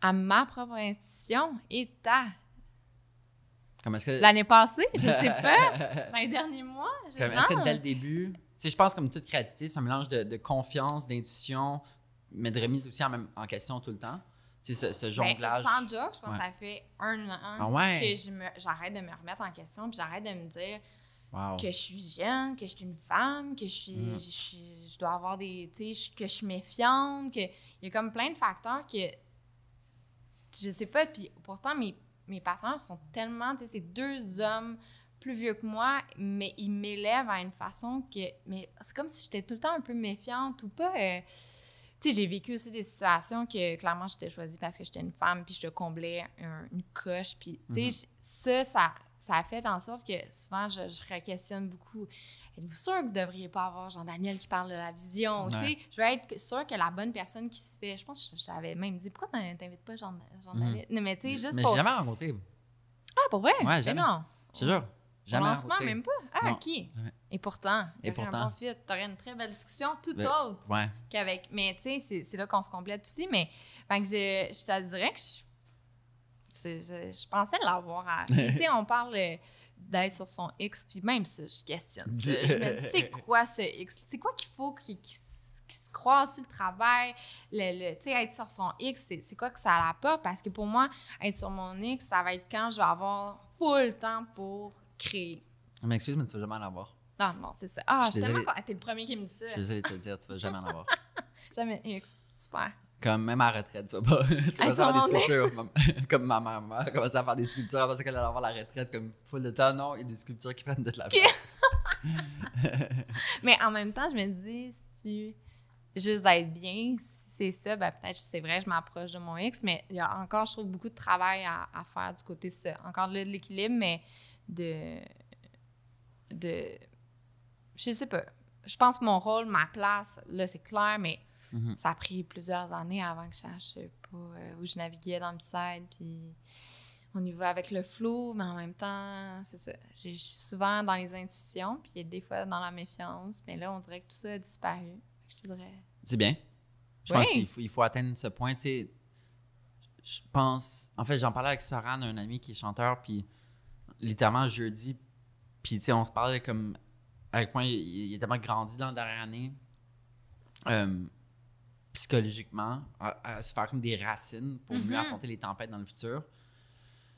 À ma propre intuition et Comme est-ce que... L'année passée, je sais pas. Dans les derniers mois, est-ce que dès le début... Tu sais, je pense comme toute créativité, c'est un mélange de confiance, d'intuition, mais de remise aussi en question tout le temps. Tu sais, ce jonglage... Sans joke, je pense que ça fait 1 an que j'arrête de me remettre en question, puis j'arrête de me dire que je suis jeune, que je suis une femme, que je dois avoir des... Tu sais, que je suis méfiante, que... Il y a comme plein de facteurs que... Je sais pas, puis pourtant, mes partenaires sont tellement... Tu sais, c'est 2 hommes plus vieux que moi, mais ils m'élèvent à une façon que... Mais c'est comme si j'étais tout le temps un peu méfiante ou pas... Tu sais, j'ai vécu aussi des situations que, clairement, j'étais choisie parce que j'étais une femme, puis je te comblais une coche, puis, tu sais, ça a fait en sorte que, souvent, je re-questionne beaucoup. Êtes-vous sûr que vous ne devriez pas avoir Jean-Daniel qui parle de la vision? Tu sais, je veux être sûre que la bonne personne qui se fait... Je pense que je t'avais même dit, pourquoi tu n'invites pas Jean-Daniel? Non, mais tu sais, juste pour... Mais j'ai jamais rencontré. Ah, pour vrai? Ouais, jamais. Mais non. Je te jure. Jamais lancement, rencontré. même pas? Ah, non. OK. Et pourtant, un bon fit. T'aurais une très belle discussion, tout autre qu'avec... Mais tu sais, c'est là qu'on se complète aussi, mais fait que je te dirais que je pensais l'avoir à... Tu sais, on parle d'être sur son X, puis même ça, je questionne ça. Je me dis, c'est quoi ce X? C'est quoi qu'il faut qui se croise sur le travail? Tu sais, être sur son X, c'est quoi que ça apporte? Parce que pour moi, être sur mon X, ça va être quand je vais avoir full temps pour créer. Mais excuse, mais tu vas jamais en avoir. Non, c'est ça. Ah, je suis tellement... T'es le premier qui me dit ça. Je suis désolée de te le dire, tu vas jamais en avoir. Jamais X. Super. Comme même à la retraite, tu vas faire des sculptures. Comme ma mère a commencé à faire des sculptures parce qu'elle allait avoir la retraite comme full de temps. Non, il y a des sculptures qui prennent de la place. Mais en même temps, je me dis, si tu... Juste d'être bien, si c'est ça, ben peut-être, c'est vrai, je m'approche de mon X, mais il y a encore, je trouve, beaucoup de travail à faire du côté ça. Encore là, de l'équilibre, mais de... Je sais pas. Je pense que mon rôle, ma place, là, c'est clair, mais ça a pris plusieurs années avant que je sache pas où je naviguais dans le side, puis on y va avec le flow, mais en même temps, c'est ça. Je suis souvent dans les intuitions, puis des fois dans la méfiance, mais là, on dirait que tout ça a disparu. Je te dirais... C'est bien. Je pense qu'il faut atteindre ce point, tu sais. Je pense... En fait, j'en parlais avec Soran, un ami qui est chanteur, puis littéralement, jeudi, puis tu sais, on se parlait comme... À quel point il a tellement grandi dans la dernière année, psychologiquement, à se faire comme des racines pour mieux affronter les tempêtes dans le futur.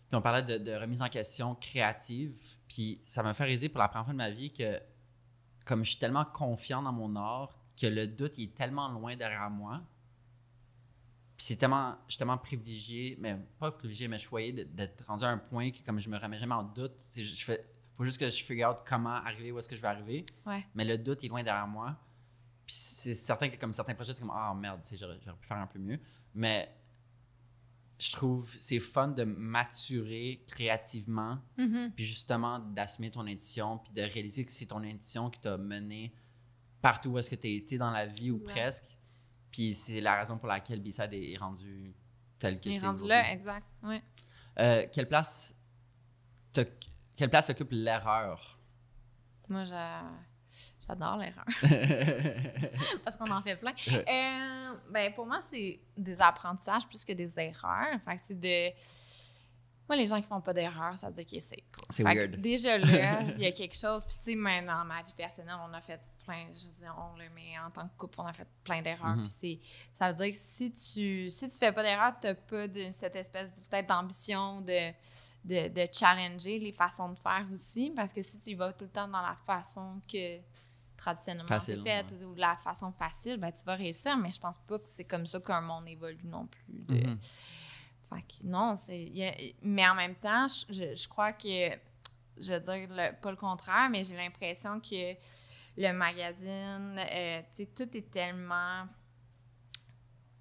Puis on parlait de remise en question créative, puis ça m'a fait réaliser pour la première fois de ma vie que comme je suis tellement confiant dans mon art, que le doute il est tellement loin derrière moi. Puis je suis tellement privilégié, mais pas privilégié, mais choyé d'être rendu à un point que comme je me remets jamais en doute, faut juste que je figure out comment arriver où est-ce que je vais arriver. Ouais. Mais le doute est loin derrière moi. Puis c'est certain que comme certains projets, t'es comme ah merde, j'aurais pu faire un peu mieux. Mais je trouve c'est fun de maturer créativement, puis justement d'assumer ton intuition, puis de réaliser que c'est ton intuition qui t'a mené partout où est-ce que tu as été dans la vie ou presque. Puis c'est la raison pour laquelle B-Side est rendu tel que c'est. Il est rendu là, exact. Ouais. Quelle place occupe l'erreur? Moi, j'adore l'erreur. Parce qu'on en fait plein. Ben, pour moi, c'est des apprentissages plus que des erreurs. Fait que c'est de... Moi, les gens qui font pas d'erreurs, ça veut dire qu'ils essayent pas. C'est weird. Déjà là, il y a quelque chose. Puis tu sais, même dans ma vie personnelle, on a fait plein... Je dis on, là, mais en tant que couple, on a fait plein d'erreurs. Puis ça veut dire que si tu fais pas d'erreurs, t'as pas cette espèce peut-être d'ambition de challenger les façons de faire aussi. Parce que si tu y vas tout le temps dans la façon que traditionnellement c'est fait ou de la façon facile, ben tu vas réussir. Mais je pense pas que c'est comme ça qu'un monde évolue non plus. Fait que non, mais en même temps, je crois que, je veux dire, pas le contraire, mais j'ai l'impression que le magazine, tu sais, tout est tellement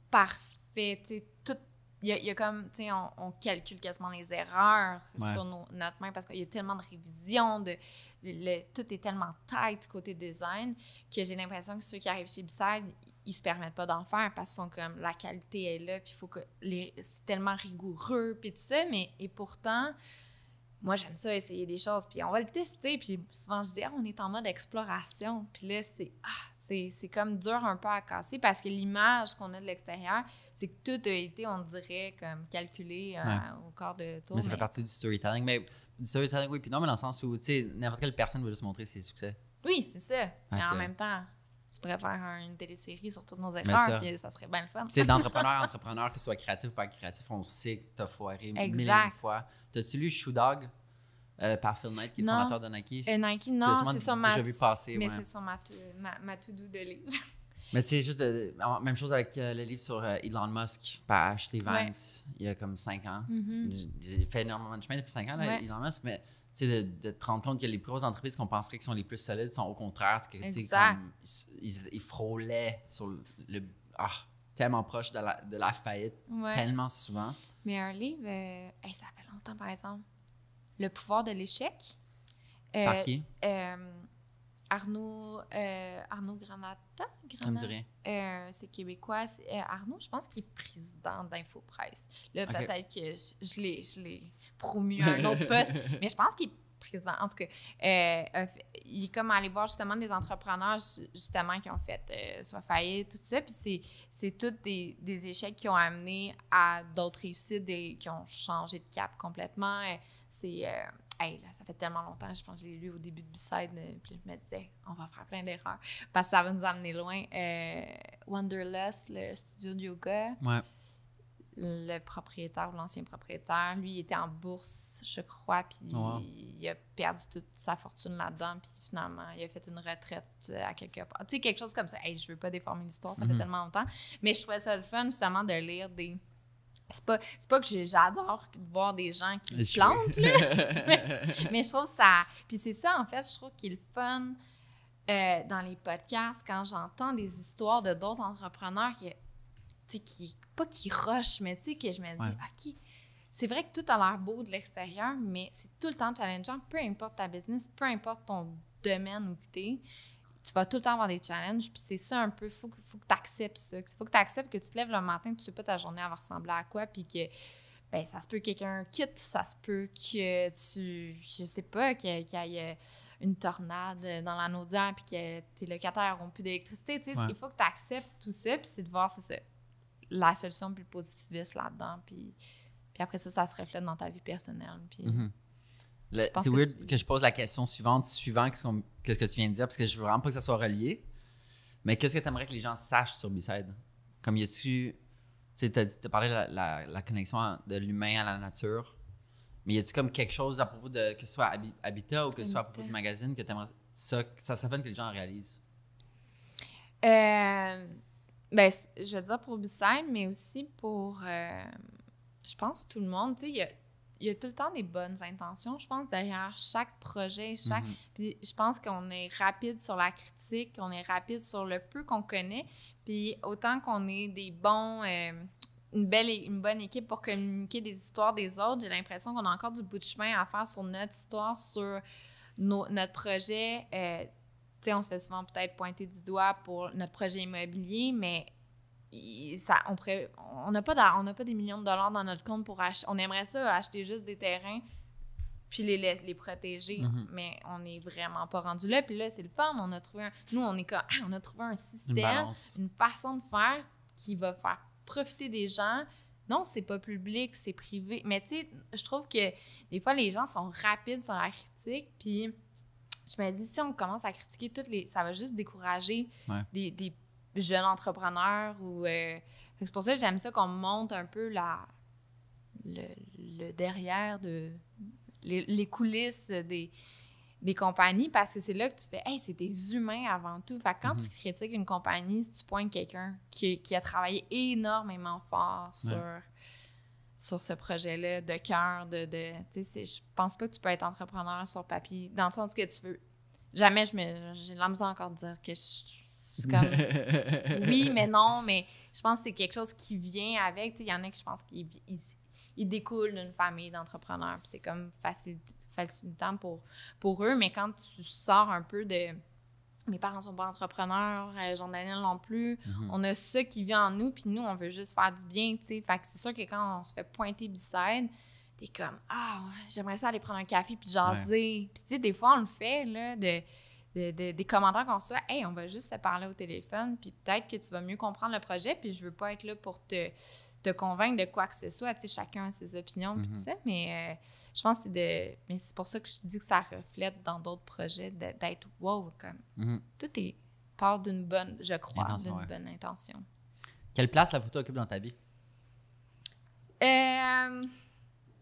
parfait, tu sais, tout. Il y a comme, tu sais, on calcule quasiment les erreurs sur notre main parce qu'il y a tellement de révisions, tout est tellement tight côté design que j'ai l'impression que ceux qui arrivent chez B-Side, ils se permettent pas d'en faire parce qu'ils sont comme, la qualité est là, puis il faut que c'est tellement rigoureux, puis tout ça, et pourtant, moi, j'aime ça, essayer des choses, puis on va le tester, puis souvent, je dis, on est en mode exploration, puis là, c'est comme dur un peu à casser, parce que l'image qu'on a de l'extérieur, c'est que tout a été, on dirait, comme calculé au quart de tour. Mais ça fait partie du storytelling. Mais du storytelling, oui, puis non, mais dans le sens où, tu sais, n'importe quelle personne veut juste montrer ses succès. Oui, c'est ça. Mais en même temps, je pourrais faire une télésérie sur tous nos écrans, puis ça serait bien le fun. Tu sais, d'entrepreneur à entrepreneur, que ce soit créatif ou pas créatif, on sait que t'as foiré mille et une fois. T'as-tu lu Shoe Dog par Phil Knight, qui est le fondateur de Nike? Nike, non, c'est sur ma... déjà vu passer, mais c'est sur ma to-do de livre. Mais tu sais, juste même chose avec le livre sur Elon Musk par H.T. Vance, il y a comme 5 ans. J'ai fait énormément de chemin depuis 5 ans, là, Elon Musk, mais tu sais, de te rendre compte que les plus grosses entreprises qu'on penserait qui sont les plus solides sont au contraire, que, comme, ils frôlaient sur tellement proche de la faillite, tellement souvent. Mais un livre, ça fait longtemps, par exemple. Le pouvoir de l'échec. Par qui? Arnaud Granata. Ça me dit rien. C'est québécois. Arnaud, je pense qu'il est président d'Infopresse. Là, peut-être que je l'ai promu à un autre poste, mais je pense qu'il est président. En tout cas, il est comme allé voir justement des entrepreneurs justement qui ont fait soit faillite, tout ça. Puis c'est tous des échecs qui ont amené à d'autres réussites, qui ont changé de cap complètement. Là, ça fait tellement longtemps, je pense que je l'ai lu au début de B-Side, puis je me disais, on va faire plein d'erreurs, parce que ça va nous amener loin. Wanderlust, le studio de yoga, le propriétaire ou l'ancien propriétaire, lui, il était en bourse, je crois, puis il a perdu toute sa fortune là-dedans, puis finalement, il a fait une retraite à quelque part. Tu sais, quelque chose comme ça. Je veux pas déformer l'histoire, ça fait tellement longtemps, mais je trouvais ça le fun, justement, de lire des... C'est pas que j'adore voir des gens qui se plantent, là. mais je trouve ça... Puis c'est ça, en fait, je trouve qu'il est le fun dans les podcasts, quand j'entends des histoires de d'autres entrepreneurs qui rushent, mais tu sais, que je me dis, OK, c'est vrai que tout a l'air beau de l'extérieur, mais c'est tout le temps challengeant, peu importe ta business, peu importe ton domaine où tu es. Tu vas tout le temps avoir des challenges, puis c'est ça un peu, il faut que tu acceptes ça. Il faut que tu acceptes que tu te lèves le matin, tu sais pas ta journée va ressembler à quoi, puis que, ça se peut que quelqu'un quitte, ça se peut que je sais pas, qu'il y ait une tornade dans la naudière, puis que tes locataires n'auront plus d'électricité, tu sais. Il faut que tu acceptes tout ça, puis c'est de voir, c'est ça, la solution plus positiviste là-dedans, puis après ça se reflète dans ta vie personnelle, puis... C'est weird que je pose la question suivant qu'est-ce que tu viens de dire, parce que je veux vraiment pas que ça soit relié. Mais qu'est-ce que tu aimerais que les gens sachent sur B-Side? Comme tu sais, t'as parlé de la connexion de l'humain à la nature. Mais y a-tu comme quelque chose à propos de, que ce soit Habitat ou que ce soit à propos du magazine, que t'aimerais ça serait fun que les gens réalisent? Je veux dire pour B-Side, mais aussi pour, je pense, tout le monde. Tu sais, il y a tout le temps des bonnes intentions, je pense, derrière chaque projet, Puis je pense qu'on est rapide sur la critique, on est rapide sur le peu qu'on connaît, puis autant qu'on est des bons... une bonne équipe pour communiquer des histoires des autres, j'ai l'impression qu'on a encore du bout de chemin à faire sur notre histoire, sur notre projet. Tu sais, on se fait souvent peut-être pointer du doigt pour notre projet immobilier, mais... on n'a pas des millions de dollars dans notre compte pour acheter. On aimerait ça, acheter juste des terrains puis les protéger, mais on n'est vraiment pas rendu là. Puis là, c'est le fun. On a trouvé un système, une façon de faire qui va faire profiter des gens. Non, c'est pas public, c'est privé. Mais tu sais, je trouve que des fois, les gens sont rapides sur la critique, puis je me dis, si on commence à critiquer ça va juste décourager des jeunes entrepreneurs c'est pour ça que j'aime ça qu'on monte un peu le derrière les coulisses des compagnies, parce que c'est là que tu fais c'est des humains avant tout. Fait que quand tu critiques une compagnie, si tu pointes quelqu'un qui a travaillé énormément fort sur ce projet-là, de cœur, tu sais, je pense pas que tu peux être entrepreneur sur papier, dans le sens que tu veux. Jamais j'ai de la misère encore de dire que c'est comme oui, mais non, mais je pense que c'est quelque chose qui vient avec. Il y en a qui, je pense, ils découlent d'une famille d'entrepreneurs. Puis c'est comme facilitant pour eux. Mais quand tu sors un peu de Mes parents sont pas entrepreneurs, Jean-Daniel non plus. Mhm. On a ça qui vit en nous, puis nous, on veut juste faire du bien, tu sais. Fait que c'est sûr que quand on se fait pointer B-side, t'es comme « Ah, j'aimerais ça aller prendre un café puis jaser. » Puis tu sais, des fois, on le fait, là, des commentaires qu'on reçoit. « Hey, on va juste se parler au téléphone, puis peut-être que tu vas mieux comprendre le projet, puis je veux pas être là pour te convaincre de quoi que ce soit. » Tu sais, chacun a ses opinions, puis tout ça. Mais je pense que mais c'est pour ça que je dis que ça reflète dans d'autres projets d'être « Wow, comme tout est part d'une bonne, je crois, bonne intention. » Quelle place la photo occupe dans ta vie?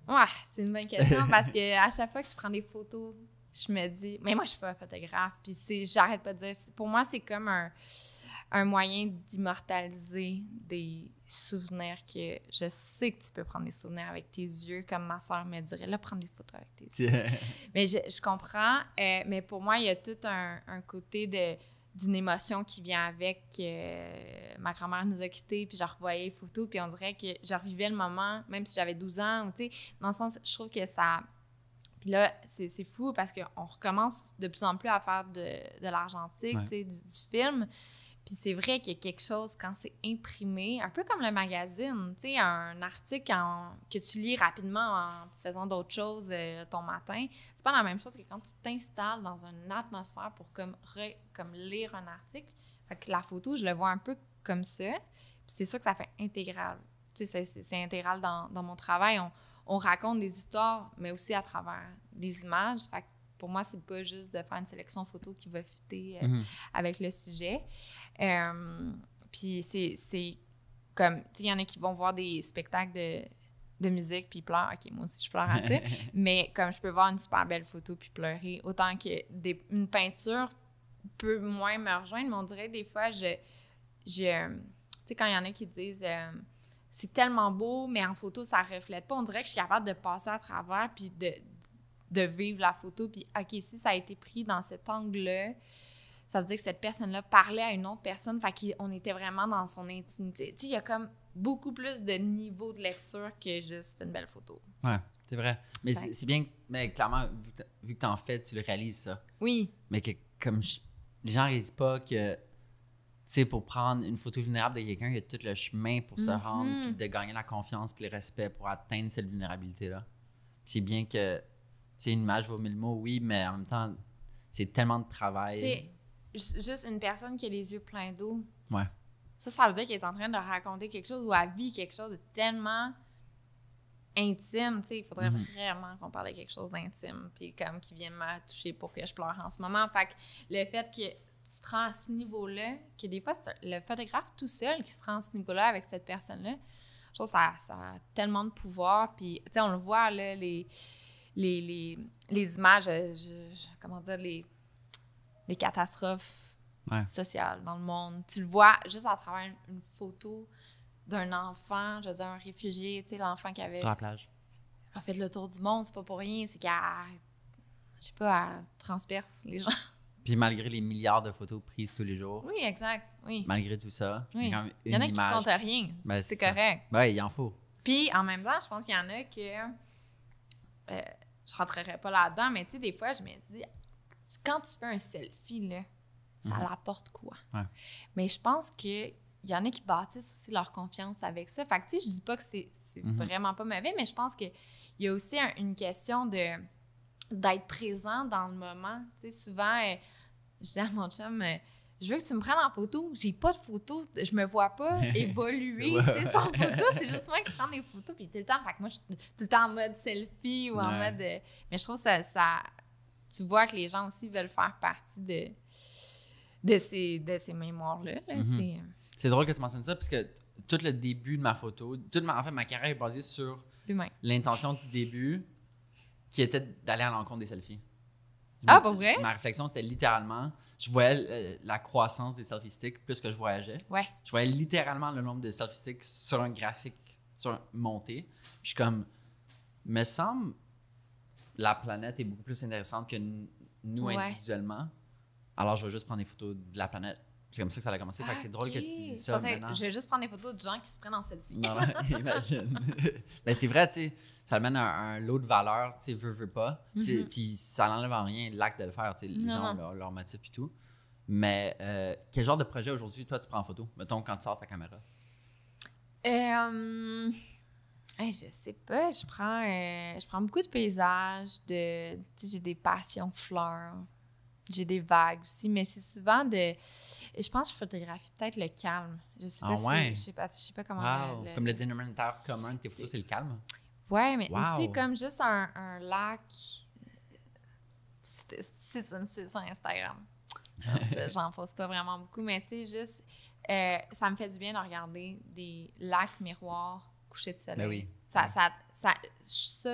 Ouais, c'est une bonne question parce que à chaque fois que je prends des photos, je me dis, mais moi, je suis pas photographe. Puis j'arrête pas de dire, pour moi, c'est comme un moyen d'immortaliser des souvenirs que je sais que tu peux prendre des souvenirs avec tes yeux, comme ma soeur me dirait, là, prendre des photos avec tes yeux. Mais je comprends, mais pour moi, il y a tout un côté d'une émotion qui vient avec. Ma grand-mère nous a quittés, puis je revoyais les photos, puis on dirait que je revivais le moment, même si j'avais 12 ans, tu sais, dans le sens, je trouve que ça... Puis là, c'est fou parce qu'on recommence de plus en plus à faire de l'argentique, tu sais, du film. Puis c'est vrai qu'il y a quelque chose, quand c'est imprimé, un peu comme le magazine, tu sais, un article que tu lis rapidement en faisant d'autres choses ton matin, c'est pas la même chose que quand tu t'installes dans une atmosphère pour comme lire un article. Fait que la photo, je le vois un peu comme ça. Puis c'est sûr que ça fait intégral. Tu sais, c'est intégral dans mon travail. On raconte des histoires, mais aussi à travers des images. Fait que pour moi, c'est pas juste de faire une sélection photo qui va fitter avec le sujet. Puis c'est comme, tu sais, il y en a qui vont voir des spectacles de musique puis ils pleurent. OK, moi aussi, je pleure assez. Mais comme je peux voir une super belle photo puis pleurer, autant que une peinture peut moins me rejoindre, mais on dirait des fois, tu sais, quand il y en a qui disent c'est tellement beau, mais en photo, ça reflète pas. On dirait que je suis capable de passer à travers puis de vivre la photo. Puis, OK, si ça a été pris dans cet angle-là, ça veut dire que cette personne-là parlait à une autre personne, fait qu'on était vraiment dans son intimité. Tu sais, il y a comme beaucoup plus de niveau de lecture que juste une belle photo. Ouais, c'est vrai. Mais c'est bien, mais clairement, vu que t'en fais, tu le réalises, ça. Oui. Mais que, comme les gens ne réalisent pas que, tu sais, pour prendre une photo vulnérable de quelqu'un, il y a tout le chemin pour se rendre, puis de gagner la confiance, puis le respect pour atteindre cette vulnérabilité-là. Puis c'est bien que, tu sais, une image vaut 1000 mots, oui, mais en même temps, c'est tellement de travail. T'sais, juste une personne qui a les yeux pleins d'eau. Ouais. Ça veut dire qu'elle est en train de raconter quelque chose ou elle vit quelque chose de tellement intime. Tu sais, il faudrait vraiment qu'on parle de quelque chose d'intime, puis comme qui vient me toucher pour que je pleure en ce moment. Fait que le fait que tu te rends à ce niveau-là, que des fois, c'est le photographe tout seul qui se rend à ce niveau-là avec cette personne-là, je trouve que ça a tellement de pouvoir. Puis, tu sais, on le voit, là, les images, comment dire, les catastrophes sociales dans le monde. Tu le vois juste à travers une photo d'un enfant, je veux dire, un réfugié, tu sais, l'enfant qui avait... Sur la plage. A fait le tour du monde, c'est pas pour rien, c'est qu'elle, je sais pas, elle transperce les gens. Puis malgré les milliards de photos prises tous les jours. Oui, exact, oui. Malgré tout ça, oui. Il y en a qui comptent rien, ben, c'est correct. Oui, il en faut. Puis, en même temps, je pense qu'il y en a que... je rentrerai pas là-dedans, mais tu sais, des fois, je me dis, quand tu fais un selfie, là, ça l'apporte quoi? Ouais. Mais je pense qu'il y en a qui bâtissent aussi leur confiance avec ça. Fait que, tu sais, je dis pas que c'est vraiment pas mauvais, mais je pense qu'il y a aussi une question d'être présent dans le moment. Tu sais, souvent, je dis à mon chum, je veux que tu me prennes en photo. J'ai pas de photo. Je me vois pas évoluer. Tu sais, sans photo, c'est juste moi qui prends des photos. Puis tout le temps, fait que moi, je suis tout le temps en mode selfie ou en mode... mais je trouve que ça... Tu vois que les gens aussi veulent faire partie de ces mémoires-là. Là. C'est drôle que tu mentionnes ça, parce que tout le début de ma photo, en fait, ma carrière est basée sur l'intention du début qui était d'aller à l'encontre des selfies. Ah, pour vrai? Ma réflexion, c'était littéralement, je voyais la croissance des selfie sticks plus que je voyageais. Ouais. Je voyais littéralement le nombre de selfie sticks sur un graphique, monté. Puis je suis comme, me semble, la planète est beaucoup plus intéressante que nous individuellement. Alors, je vais juste prendre des photos de la planète. C'est comme ça que ça a commencé. Fait que c'est drôle que tu dis ça maintenant. Je vais juste prendre des photos de gens qui se prennent en selfie. Non, imagine. Ben, c'est vrai, tu sais, ça amène un lot de valeur, tu sais, veux pas. Puis ça n'enlève en rien l'acte de le faire, tu sais, les gens ont leur motif et tout. Mais quel genre de projet aujourd'hui, toi, tu prends en photo? Mettons, quand tu sors ta caméra. Je sais pas, je prends beaucoup de paysages, j'ai des passions fleurs, j'ai des vagues aussi, mais c'est souvent je pense que je photographie peut-être le calme. Je sais pas ouais? je sais pas comment Wow! Comme le dénominateur commun de tes photos, c'est le calme? Ouais, mais Wow. tu sais, comme juste un lac, c'est sur Instagram. J'en pose pas vraiment beaucoup, mais tu sais, juste, ça me fait du bien de regarder des lacs miroirs couchés de soleil. Ben oui. Ça,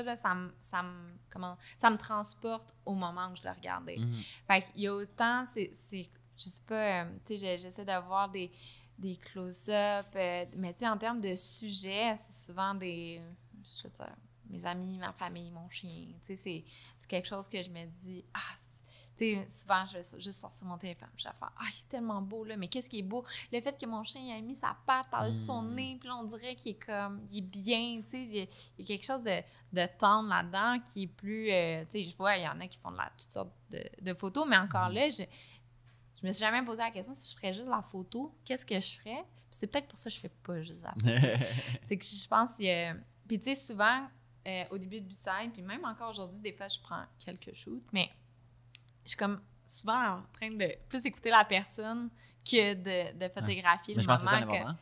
là, ça me transporte au moment où je le regardais. Fait qu'il y a autant, je sais pas, tu sais, j'essaie de voir des close-up, mais tu sais, en termes de sujets, c'est souvent je veux dire, mes amis, ma famille, mon chien, tu sais, c'est quelque chose que je me dis, tu sais, souvent, je vais juste sortir mon téléphone, je vais faire « Ah, il est tellement beau, là, mais qu'est-ce qui est beau? » Le fait que mon chien il a mis sa patte par-dessus son nez, puis là, on dirait qu'il est bien, tu sais, il y a quelque chose de tendre là-dedans qui est plus, tu sais, je vois, il y en a qui font toutes sortes de photos, mais encore là, je me suis jamais posé la question si je ferais juste la photo, qu'est-ce que je ferais? Puis c'est peut-être pour ça que je fais pas juste la photo. C'est que je pense, puis tu sais, souvent, au début de B-Side, puis même encore aujourd'hui, des fois, je prends quelques shoots, mais je suis comme souvent en train de plus écouter la personne que de photographier le moment. Mais je pense que c'est ça l'important.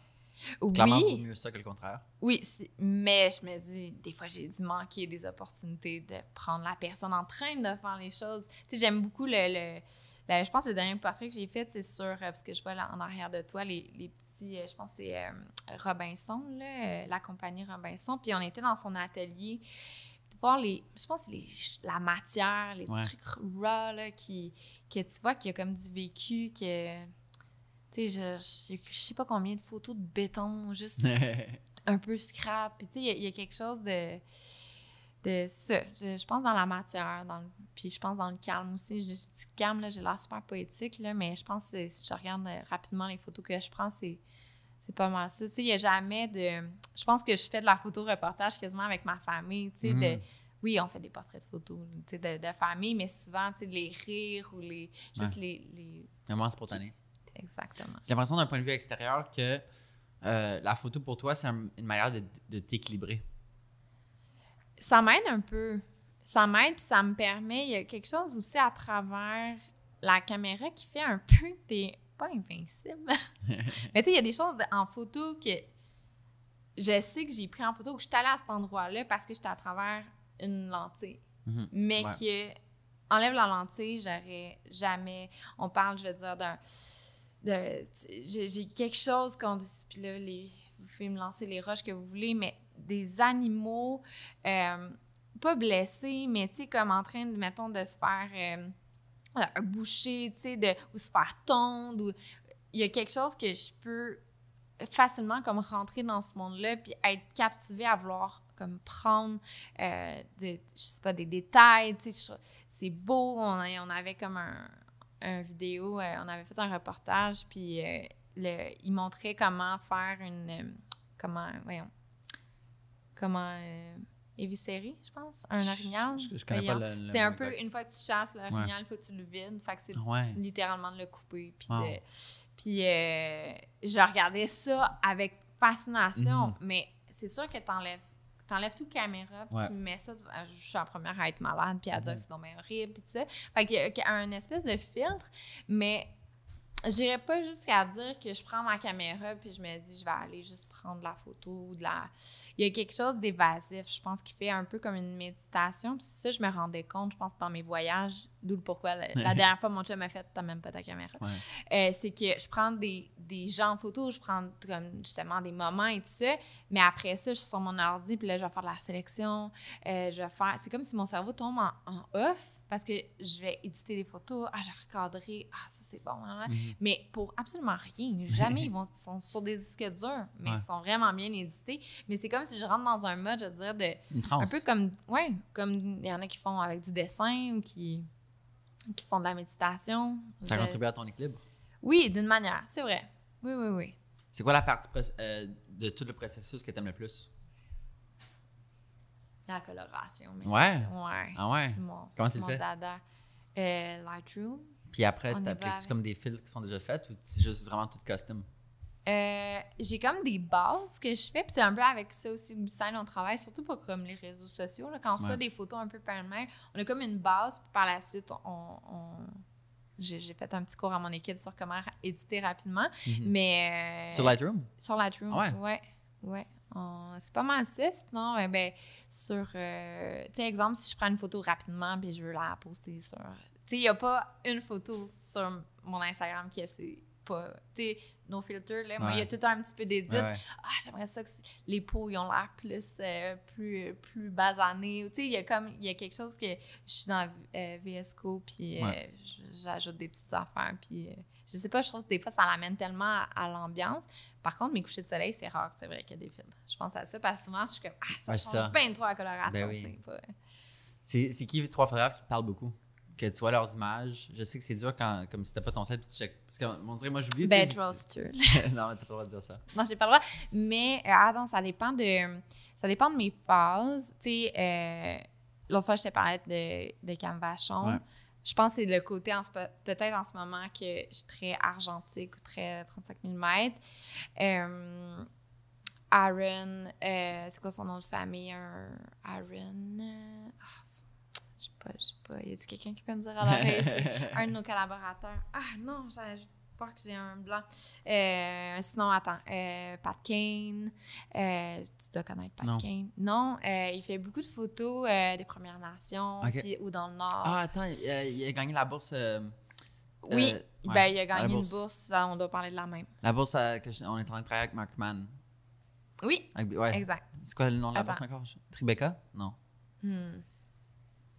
Oui. Clairement, il vaut mieux ça que le contraire. Oui, mais je me dis, des fois, j'ai dû manquer des opportunités de prendre la personne en train de faire les choses. Tu sais, j'aime beaucoup je pense que le dernier portrait que j'ai fait, c'est sur, parce que je vois là, en arrière de toi, les petits, je pense que c'est Robinson, là, la compagnie Robinson. Puis on était dans son atelier. Voir je pense que c'est la matière, les trucs raw, là, que tu vois qu'il y a comme du vécu, que, tu sais, je sais pas combien de photos de béton, juste un peu scrap, puis tu sais, il y a quelque chose de ça, je pense dans la matière, puis je pense dans le calme aussi, je dis calme, là, j'ai l'air super poétique, là, mais je pense que si je regarde rapidement les photos que je prends, c'est pas mal ça. Tu sais, il n'y a jamais je pense que je fais de la photo-reportage quasiment avec ma famille, tu sais, oui, on fait des portraits de photos, tu sais, de famille, mais souvent, tu sais, les rires ou juste les Vraiment spontané. Exactement. J'ai l'impression d'un point de vue extérieur que la photo pour toi, c'est une manière de t'équilibrer. Ça m'aide un peu. Ça m'aide, puis ça me permet, il y a quelque chose aussi à travers la caméra qui fait un peu que t'es pas invincible. Mais tu sais, il y a des choses en photo que je sais que j'ai pris en photo, que je suis allée à cet endroit-là parce que j'étais à travers une lentille. Mais que enlève la lentille, j'aurais jamais... On parle, je veux dire, j'ai quelque chose qu'on dit, puis là, vous pouvez me lancer les roches que vous voulez, mais des animaux, pas blessés, mais tu sais, comme en train, mettons, de se faire un boucher, tu sais, ou se faire tondre, ou il y a quelque chose que je peux facilement comme rentrer dans ce monde-là puis être captivée à vouloir comme prendre je sais pas, des détails, tu sais, c'est beau, on avait comme un vidéo, on avait fait un reportage puis il montrait comment faire comment éviscérer, je pense, un orignal. Je connais pas le c'est un peu, exact. une fois que tu chasses l'orignal, il faut que tu le vides. Fait que c'est littéralement de le couper. Puis je regardais ça avec fascination, mais c'est sûr que t'enlèves tout caméra, puis tu mets ça, je suis la première à être malade, puis à dire que c'est donc bien horrible, puis tout ça. Fait qu'il y a un espèce de filtre, mais j'irais pas jusqu'à dire que je prends ma caméra puis je me dis je vais aller juste prendre la photo il y a quelque chose d'évasif, je pense, qui fait un peu comme une méditation, puis ça je me rendais compte, je pense, dans mes voyages, d'où le pourquoi la dernière fois mon chum m'a fait t'as même pas ta caméra, c'est que je prends des gens en photo, je prends comme justement des moments et tout ça, mais après ça je suis sur mon ordi puis là je vais faire de la sélection, c'est comme si mon cerveau tombe en off parce que je vais éditer des photos, je vais recadrer, ça c'est bon, hein? Mais pour absolument rien. Jamais ils sont sur des disques durs, mais ils sont vraiment bien édités. Mais c'est comme si je rentre dans un mode, je veux dire, un peu comme il y en a qui font avec du dessin ou qui font de la méditation. Ça contribue à ton équilibre? Oui, d'une manière, c'est vrai. Oui. C'est quoi la partie de tout le processus que tu aimes le plus? La coloration. Mais ouais? Ouais. Ah ouais? C'est mon, comment tu le fais? Dada. Lightroom. Puis après, On y va t'appliques-tu avec. comme des filtres qui sont déjà faits ou c'est juste vraiment tout custom? J'ai comme des bases que je fais, puis c'est un peu avec ça aussi, Design, on travaille, surtout pas comme les réseaux sociaux. Là, quand on reçoit des photos un peu pêle-mêle, on a comme une base, puis par la suite, j'ai fait un petit cours à mon équipe sur comment éditer rapidement. Mais Sur Lightroom? Sur Lightroom, Ah ouais. C'est pas mal ça. Sinon, sur... tu sais, exemple, si je prends une photo rapidement puis je veux la poster sur... Tu sais, il n'y a pas une photo sur mon Instagram qui est pas... Tu sais, no filter, là. Moi, il y a tout un petit peu d'édit. Ouais. Ah, j'aimerais ça que les peaux, ils ont l'air plus basanés. Tu sais, il y a quelque chose que... Je suis dans VS Code, puis j'ajoute des petites affaires, puis... je sais pas, je trouve que des fois, ça l'amène tellement à l'ambiance. Par contre, mes couchers de soleil, c'est rare, c'est vrai qu'il y a des filtres. Je pense à ça, parce que souvent, je suis comme, ça change bien trop la coloration. Ben oui. C'est qui les 3 frères qui te parlent beaucoup? Que tu vois leurs images. Je sais que c'est dur quand, comme si t'as pas ton set, puis tu check. Parce qu'on dirait, moi, j'oublie. Bed roster. Non, mais t'as pas le droit de dire ça. Non, j'ai pas le droit. Mais, attends, ça dépend de mes phases. Tu sais, l'autre fois, je te parlais de Canvachon. Ouais. Je pense que c'est le côté, peut-être en ce moment, que je suis très argentique ou très 35 mm. Aaron, c'est quoi son nom de famille? Aaron... je sais pas. Y a-t-il quelqu'un qui peut me dire à l'oreille? C'est un de nos collaborateurs. Ah non, j'ai peur que j'ai un blanc. Sinon, attends. Pat Kane. Tu dois connaître Pat Kane. Non, il fait beaucoup de photos des Premières Nations ou dans le Nord. Ah, attends, il a gagné la bourse. Oui, il a gagné une bourse. On doit parler de la même. La bourse, on est en train de travailler avec Mark Mann. Oui, exact. C'est quoi le nom de la bourse encore? Tribeca? Non.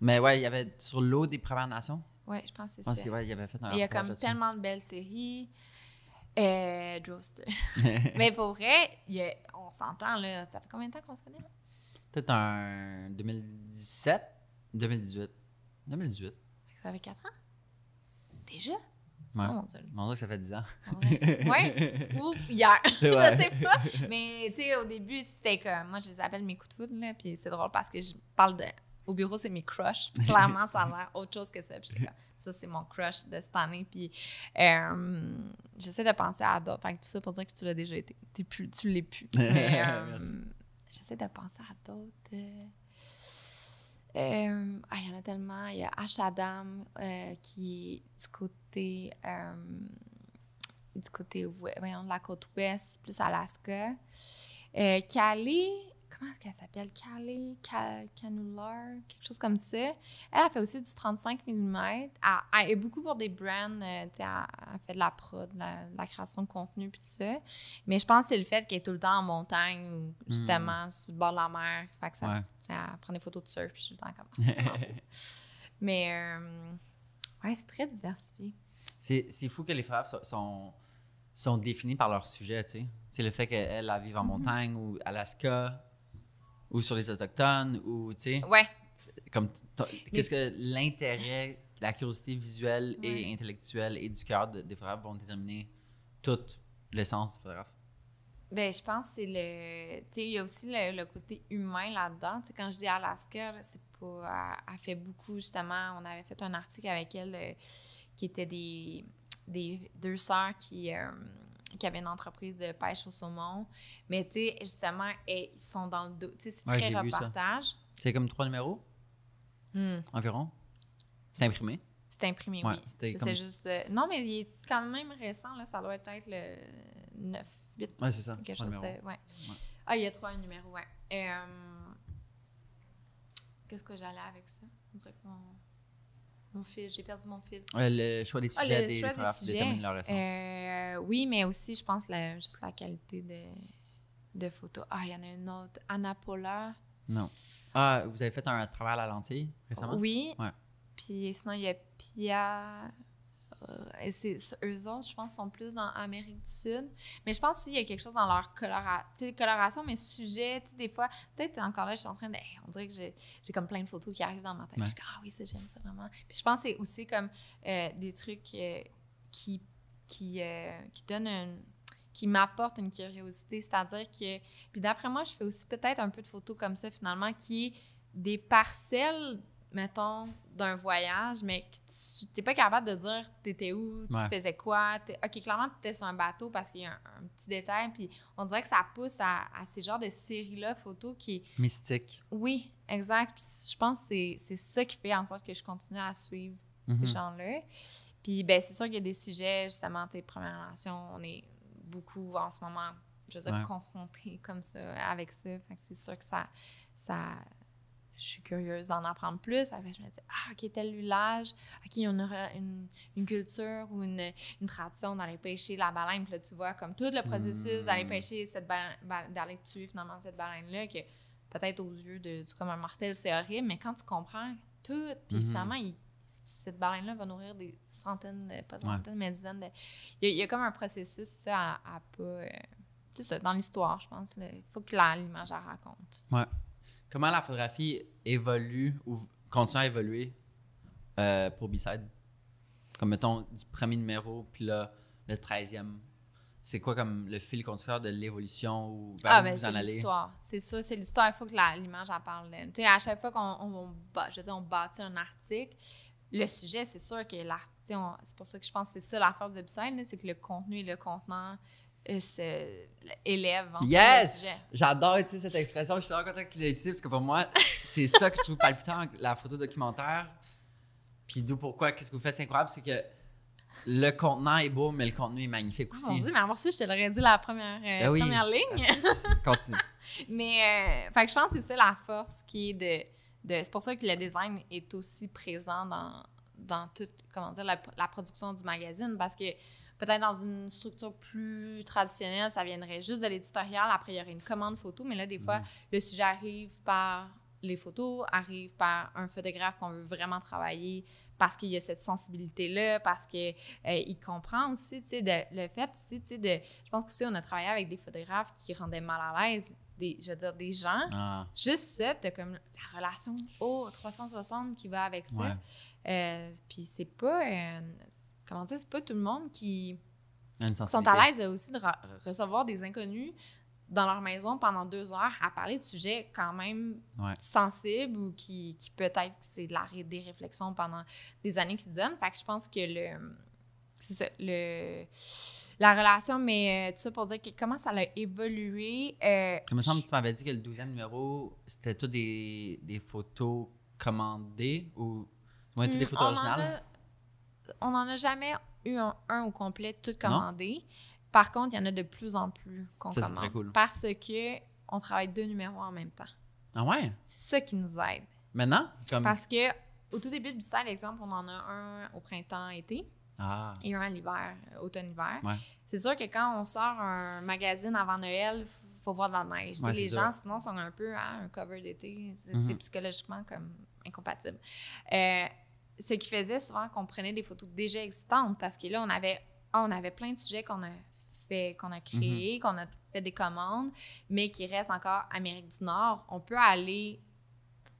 Mais ouais, il y avait sur l'eau des Premières Nations. Oui, je pense que c'est ça. Ouais, il avait fait un il y a comme tellement de belles séries. Droster. Mais pour vrai, on s'entend, là. Ça fait combien de temps qu'on se connaît, là? Peut-être un 2017? 2018. 2018. Ça fait 4 ans? Déjà? Ouais. Oh mon Dieu. On dirait que ça fait 10 ans. Ouais. Ou hier. Ouais. Je sais pas. Mais, tu sais, au début, c'était comme... Moi, je les appelle mes coups de foudre, là. Puis c'est drôle parce que je parle de... Au bureau, c'est mes crushs. Clairement, ça a l'air autre chose que ça. Puis comme, ça, c'est mon crush de cette année. Puis j'essaie de penser à d'autres. Fait que tout ça pour dire que tu l'as déjà été. Tu l'es plus. Mais j'essaie de penser à d'autres. Il y en a tellement. Il y a Ash Adam qui est du côté voyons, de la côte ouest, plus Alaska. Calais, comment est-ce qu'elle s'appelle? Calais, Canular, quelque chose comme ça. Elle a fait aussi du 35 mm. Elle est beaucoup pour des brands, tu sais, elle fait de la prod, de la création de contenu puis tout ça. Mais je pense que c'est le fait qu'elle est tout le temps en montagne ou justement sur le bord de la mer. Fait que ça, elle prend des photos de surf puis je suis tout le temps comme Mais ouais, c'est très diversifié. C'est fou que les frères sont définis par leur sujet, tu sais. C'est le fait qu'elle vivent en montagne ou Alaska ou sur les Autochtones ou, tu sais. Ouais. Comme, qu'est-ce que l'intérêt, la curiosité visuelle et intellectuelle et du cœur des photographes vont déterminer toute l'essence du photographe? Ben, je pense que c'est le... Tu sais, il y a aussi le côté humain là-dedans. Tu sais, quand je dis Alaska, c'est pas... Elle fait beaucoup, justement. On avait fait un article avec elle qui était des 2 sœurs qui avaient une entreprise de pêche au saumon. Mais, tu sais, justement, ils sont dans le dos. Tu sais, c'est très reportage. C'est comme 3 numéros environ? C'est imprimé? C'est imprimé, oui. C'est juste... non, mais il est quand même récent, là. Ça doit être le 9, 8. Oui, c'est ça. Quelque chose ouais. Ah, il y a 3 numéros, ouais. Qu'est-ce que j'allais avec ça? On dirait que mon fil, j'ai perdu mon fil. Le choix des sujets des photographes détermine leur essence. Oui, mais aussi, je pense, juste la qualité de photos. Ah, il y en a une autre. Anna Paula. Non. Ah, vous avez fait un travail à la lentille récemment? Oui. Ouais. Puis sinon, il y a Pia. Eux autres, je pense, sont plus dans l'Amérique du Sud. Mais je pense aussi qu'il y a quelque chose dans leur coloration, mais sujet, des fois, peut-être encore là, je suis en train de... on dirait que j'ai comme plein de photos qui arrivent dans ma tête. Je suis comme, ah oui, ça, j'aime ça vraiment. Puis je pense que c'est aussi comme des trucs qui donnent qui m'apportent une curiosité. C'est-à-dire que... Puis d'après moi, je fais aussi peut-être un peu de photos comme ça, finalement, qui est des parcelles mettons, d'un voyage, mais que tu n'es pas capable de dire t'étais où, tu faisais quoi. OK, clairement, tu étais sur un bateau parce qu'il y a un petit détail, puis on dirait que ça pousse à ces genres de séries-là, photos qui... Mystique. Oui, exact. Puis je pense que c'est ça qui fait en sorte que je continue à suivre ces gens-là. Puis, ben c'est sûr qu'il y a des sujets, justement, tes premières relations, on est beaucoup en ce moment, je veux dire, confrontés comme ça, avec ça. Fait que c'est sûr que ça je suis curieuse d'en apprendre plus. Après, je me dis, OK, tel village, OK, il y a une culture ou une tradition d'aller pêcher la baleine. Puis là, tu vois, comme tout le processus d'aller pêcher cette d'aller tuer finalement cette baleine-là, que peut-être aux yeux du commun mortel, c'est horrible, mais quand tu comprends tout, puis finalement, cette baleine-là va nourrir des centaines, pas centaines, mais dizaines de... Il y a comme un processus, ça, à pas... c'est ça, dans l'histoire, je pense. Il faut que l'image la raconte. Ouais. Comment la photographie évolue ou continue à évoluer pour B-Side? Comme, mettons, du premier numéro, puis là, le 13e. C'est quoi comme le fil conducteur de l'évolution ou vers où vous en allez? C'est l'histoire. C'est ça, c'est l'histoire. Il faut que l'image en parle. Tu sais, à chaque fois qu'on bâtit un article, le sujet, c'est sûr que c'est pour ça que je pense que c'est ça la force de B-Side, c'est que le contenu et le contenant élève le sujet. J'adore utiliser cette expression. Je suis très content que tu l'aies utilisée parce que pour moi, c'est ça que je trouve palpitant, la photo documentaire. Puis d'où pourquoi, qu'est-ce que vous faites, c'est incroyable, c'est que le contenant est beau, mais le contenu est magnifique aussi. Mon Dieu, mais avant ça, je te l'aurais dit la première ligne. Continue. Mais fait que je pense que c'est ça la force qui est c'est pour ça que le design est aussi présent dans toute, comment dire, la production du magazine, parce que peut-être dans une structure plus traditionnelle, ça viendrait juste de l'éditorial. Après, il y aurait une commande photo. Mais là, des fois, le sujet arrive par les photos, arrive par un photographe qu'on veut vraiment travailler parce qu'il y a cette sensibilité-là, parce qu'il comprend aussi, tu sais, le fait aussi, tu sais, je pense qu'aussi, on a travaillé avec des photographes qui rendaient mal à l'aise, des gens. Juste ça, t'as comme la relation 360 qui va avec ça. Puis c'est pas... comment dire, c'est pas tout le monde qui sont à l'aise aussi de recevoir des inconnus dans leur maison pendant 2 heures à parler de sujets quand même sensibles ou qui peut-être que c'est des réflexions pendant des années qui se donnent. Fait que je pense que c'est ça, la relation, mais tout ça pour dire que comment ça a évolué. Comme il me semble que tu m'avais dit que le 12e numéro, c'était tout des photos commandées ou toutes des photos originales? On n'en a jamais eu un au complet tout commandé. Non? Par contre, il y en a de plus en plus qu'on commande. C'est très cool. Parce qu'on travaille 2 numéros en même temps. Ah ouais? C'est ça qui nous aide. Maintenant? Parce qu'au tout début du site, exemple, on en a un au printemps-été et un à l'hiver, automne-hiver. Ouais. C'est sûr que quand on sort un magazine avant Noël, il faut voir de la neige. Ouais, les gens, sinon, sont un peu un cover d'été. C'est psychologiquement comme incompatible. Ce qui faisait souvent qu'on prenait des photos déjà existantes parce que là, on avait plein de sujets qu'on a créés, qu'on a fait des commandes, mais qui restent encore Amérique du Nord. On peut aller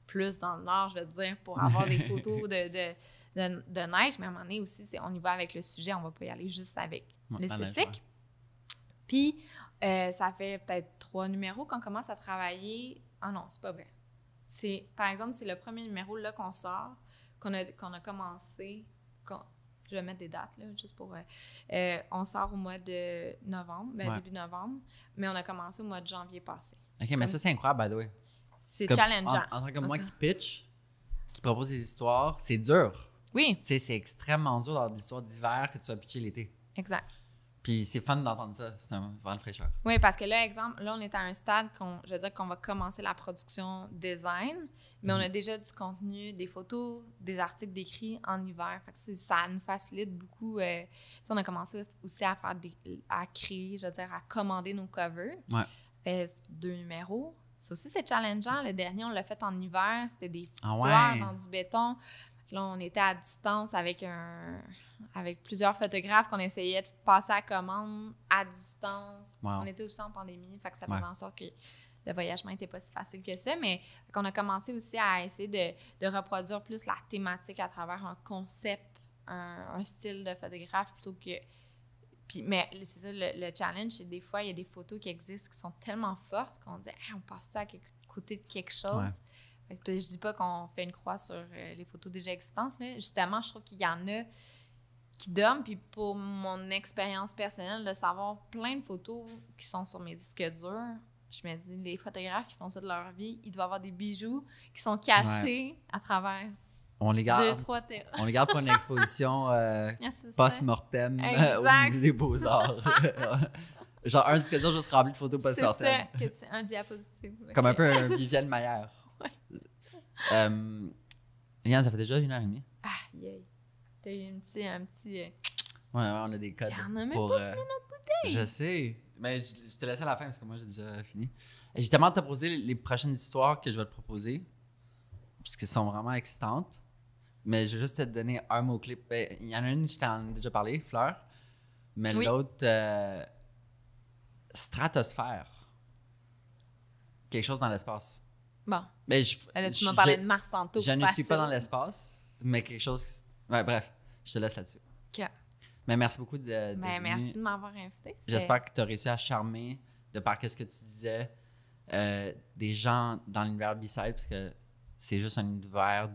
plus dans le Nord, je veux dire, pour avoir des photos de neige, mais à un moment donné aussi, on y va avec le sujet, on ne va pas y aller juste avec l'esthétique. Puis, ça fait peut-être 3 numéros qu'on commence à travailler. Ah non, c'est pas vrai. Par exemple, c'est le premier numéro là qu'on sort, qu'on a commencé. Je vais mettre des dates, là, juste pour... on sort au mois de novembre, début novembre, mais on a commencé au mois de janvier passé. OK, mais ça, c'est incroyable, by the way. C'est challengeant. En tant que moi qui pitch, qui propose des histoires, c'est dur. Oui. C'est extrêmement dur d'avoir des histoires d'hiver que tu vas pitcher l'été. Exact. Puis c'est fun d'entendre ça. C'est vraiment fraîcheur. Oui, parce que là, on est à un stade je veux dire qu'on va commencer la production design, mais on a déjà du contenu, des photos, des articles décrits en hiver. Fait que ça nous facilite beaucoup. On a commencé aussi à créer, je veux dire, à commander nos covers. Ouais. Fait 2 numéros. Ça aussi, c'est challengeant. Le dernier, on l'a fait en hiver. C'était des fleurs dans du béton. Là, on était à distance avec plusieurs photographes qu'on essayait de passer à commande à distance. Wow. On était aussi en pandémie, fait que ça faisait en sorte que le voyagement n'était pas si facile que ça, mais qu'on a commencé aussi à essayer de reproduire plus la thématique à travers un concept, un style de photographe plutôt que... mais c'est ça, le challenge, c'est des fois, il y a des photos qui existent qui sont tellement fortes qu'on dit on passe ça à côté de quelque chose. Puis je dis pas qu'on fait une croix sur les photos déjà existantes. Là. Justement, je trouve qu'il y en a qui dorment. Puis pour mon expérience personnelle, de savoir plein de photos qui sont sur mes disques durs, je me dis, les photographes qui font ça de leur vie, ils doivent avoir des bijoux qui sont cachés à travers On les garde. 2-3 terres. On les garde pour une exposition post-mortem au Musée des Beaux-Arts. Genre un disque dur juste rempli de photos post-mortem. C'est ça, un diapositive. Comme un peu un Viviane Maillard. Yann, ça fait déjà 1h30. Ah, yay. T'as eu un petit... Ouais, on a des codes. On a même pour, pas fini notre bouteille. Je sais. Mais je te laisse à la fin parce que moi, j'ai déjà fini. J'ai tellement hâte de te proposer les prochaines histoires que je vais te proposer. Parce qu'elles sont vraiment excitantes. Mais je vais juste te donner un mot-clé. Il y en a une, je t'en ai déjà parlé, Fleur. Mais l'autre, stratosphère. Quelque chose dans l'espace. Bon. Mais là, tu m'as parlé de Mars tantôt. Je ne suis pas dans l'espace, mais quelque chose... Ouais, bref, je te laisse là-dessus. OK. Mais merci beaucoup de merci de m'avoir invité. J'espère que tu as réussi à charmer, de par ce que tu disais, des gens dans l'univers B-Side, parce que c'est juste un univers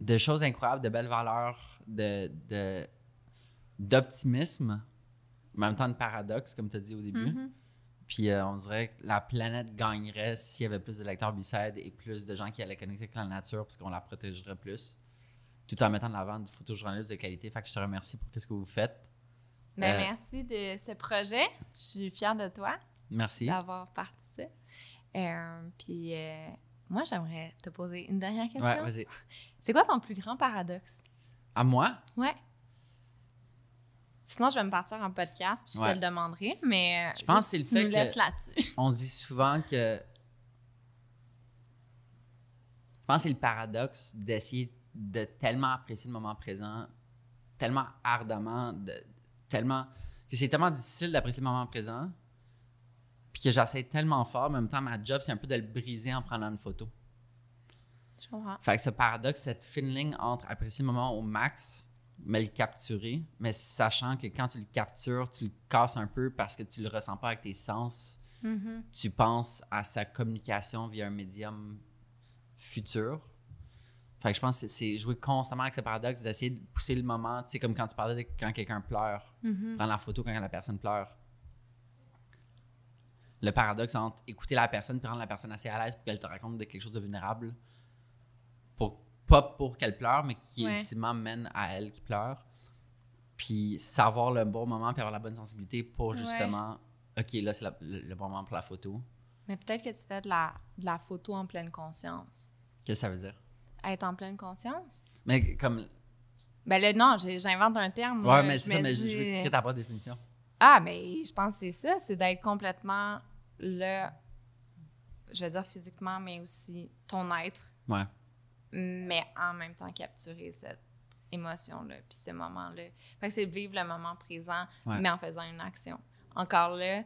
de choses incroyables, de belles valeurs, d'optimisme, en même temps de paradoxe, comme tu as dit au début. Mm-hmm. Puis on dirait que la planète gagnerait s'il y avait plus de lecteurs B-Side et plus de gens qui allaient connecter avec la nature, parce qu'on la protégerait plus, tout en mettant de l'avant du photojournalisme de qualité. Fait que je te remercie pour ce que vous faites. Merci de ce projet. Je suis fière de toi. Merci. D'avoir participé. Puis moi, j'aimerais te poser une dernière question. Ouais, vas-y. C'est quoi ton plus grand paradoxe? À moi? Ouais. Sinon, je vais me partir en podcast puis je te le demanderai, mais je pense que c'est le fait nous laisses là-dessus. On dit souvent que... Je pense que c'est le paradoxe d'essayer de tellement apprécier le moment présent, tellement ardemment, que c'est tellement difficile d'apprécier le moment présent, puis que j'essaie tellement fort, en même temps, ma job, c'est un peu de le briser en prenant une photo. Je comprends. Fait que ce paradoxe, cette fine ligne entre apprécier le moment au max, mais le capturer, mais sachant que quand tu le captures, tu le casses un peu parce que tu le ressens pas avec tes sens. Mm-hmm. Tu penses à sa communication via un médium futur. Fait que je pense que c'est jouer constamment avec ce paradoxe, d'essayer de pousser le moment. Tu sais, comme quand tu parlais de quand quelqu'un pleure, prendre la photo quand la personne pleure. Le paradoxe entre écouter la personne, prendre la personne assez à l'aise pour qu'elle te raconte de quelque chose de vulnérable, pas pour qu'elle pleure, mais qui ultimement mène à elle qui pleure. Puis savoir le bon moment, puis avoir la bonne sensibilité pour justement, OK, là, c'est le bon moment pour la photo. Mais peut-être que tu fais de la photo en pleine conscience. Qu'est-ce que ça veut dire? Être en pleine conscience? Mais comme... Ben là, non, j'invente un terme. Ouais, mais c'est ça, mais je veux tirer ta propre définition. Ah, mais je pense que c'est ça, c'est d'être complètement là, je vais dire physiquement, mais aussi ton être. Ouais. Mais en même temps capturer cette émotion-là, puis ce moment-là. Fait que c'est de vivre le moment présent, mais en faisant une action. Encore là,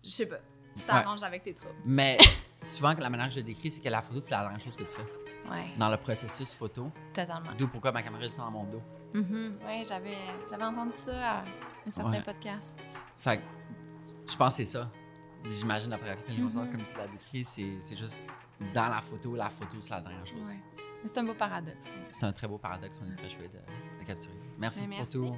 je sais pas, tu t'arranges avec tes troubles. Mais souvent, la manière que je le décris, c'est que la photo, c'est la dernière chose que tu fais. Ouais. Dans le processus photo. Totalement. D'où pourquoi ma caméra est tout le temps dans mon dos. Oui, j'avais entendu ça à un certain podcast. Fait que je pense que c'est ça. J'imagine la photographie pleine conscience, comme tu l'as décrit, c'est juste dans la photo, c'est la dernière chose. Ouais. Mais c'est un beau paradoxe. C'est un très beau paradoxe, on est très chouette de capturer. Merci pour tout.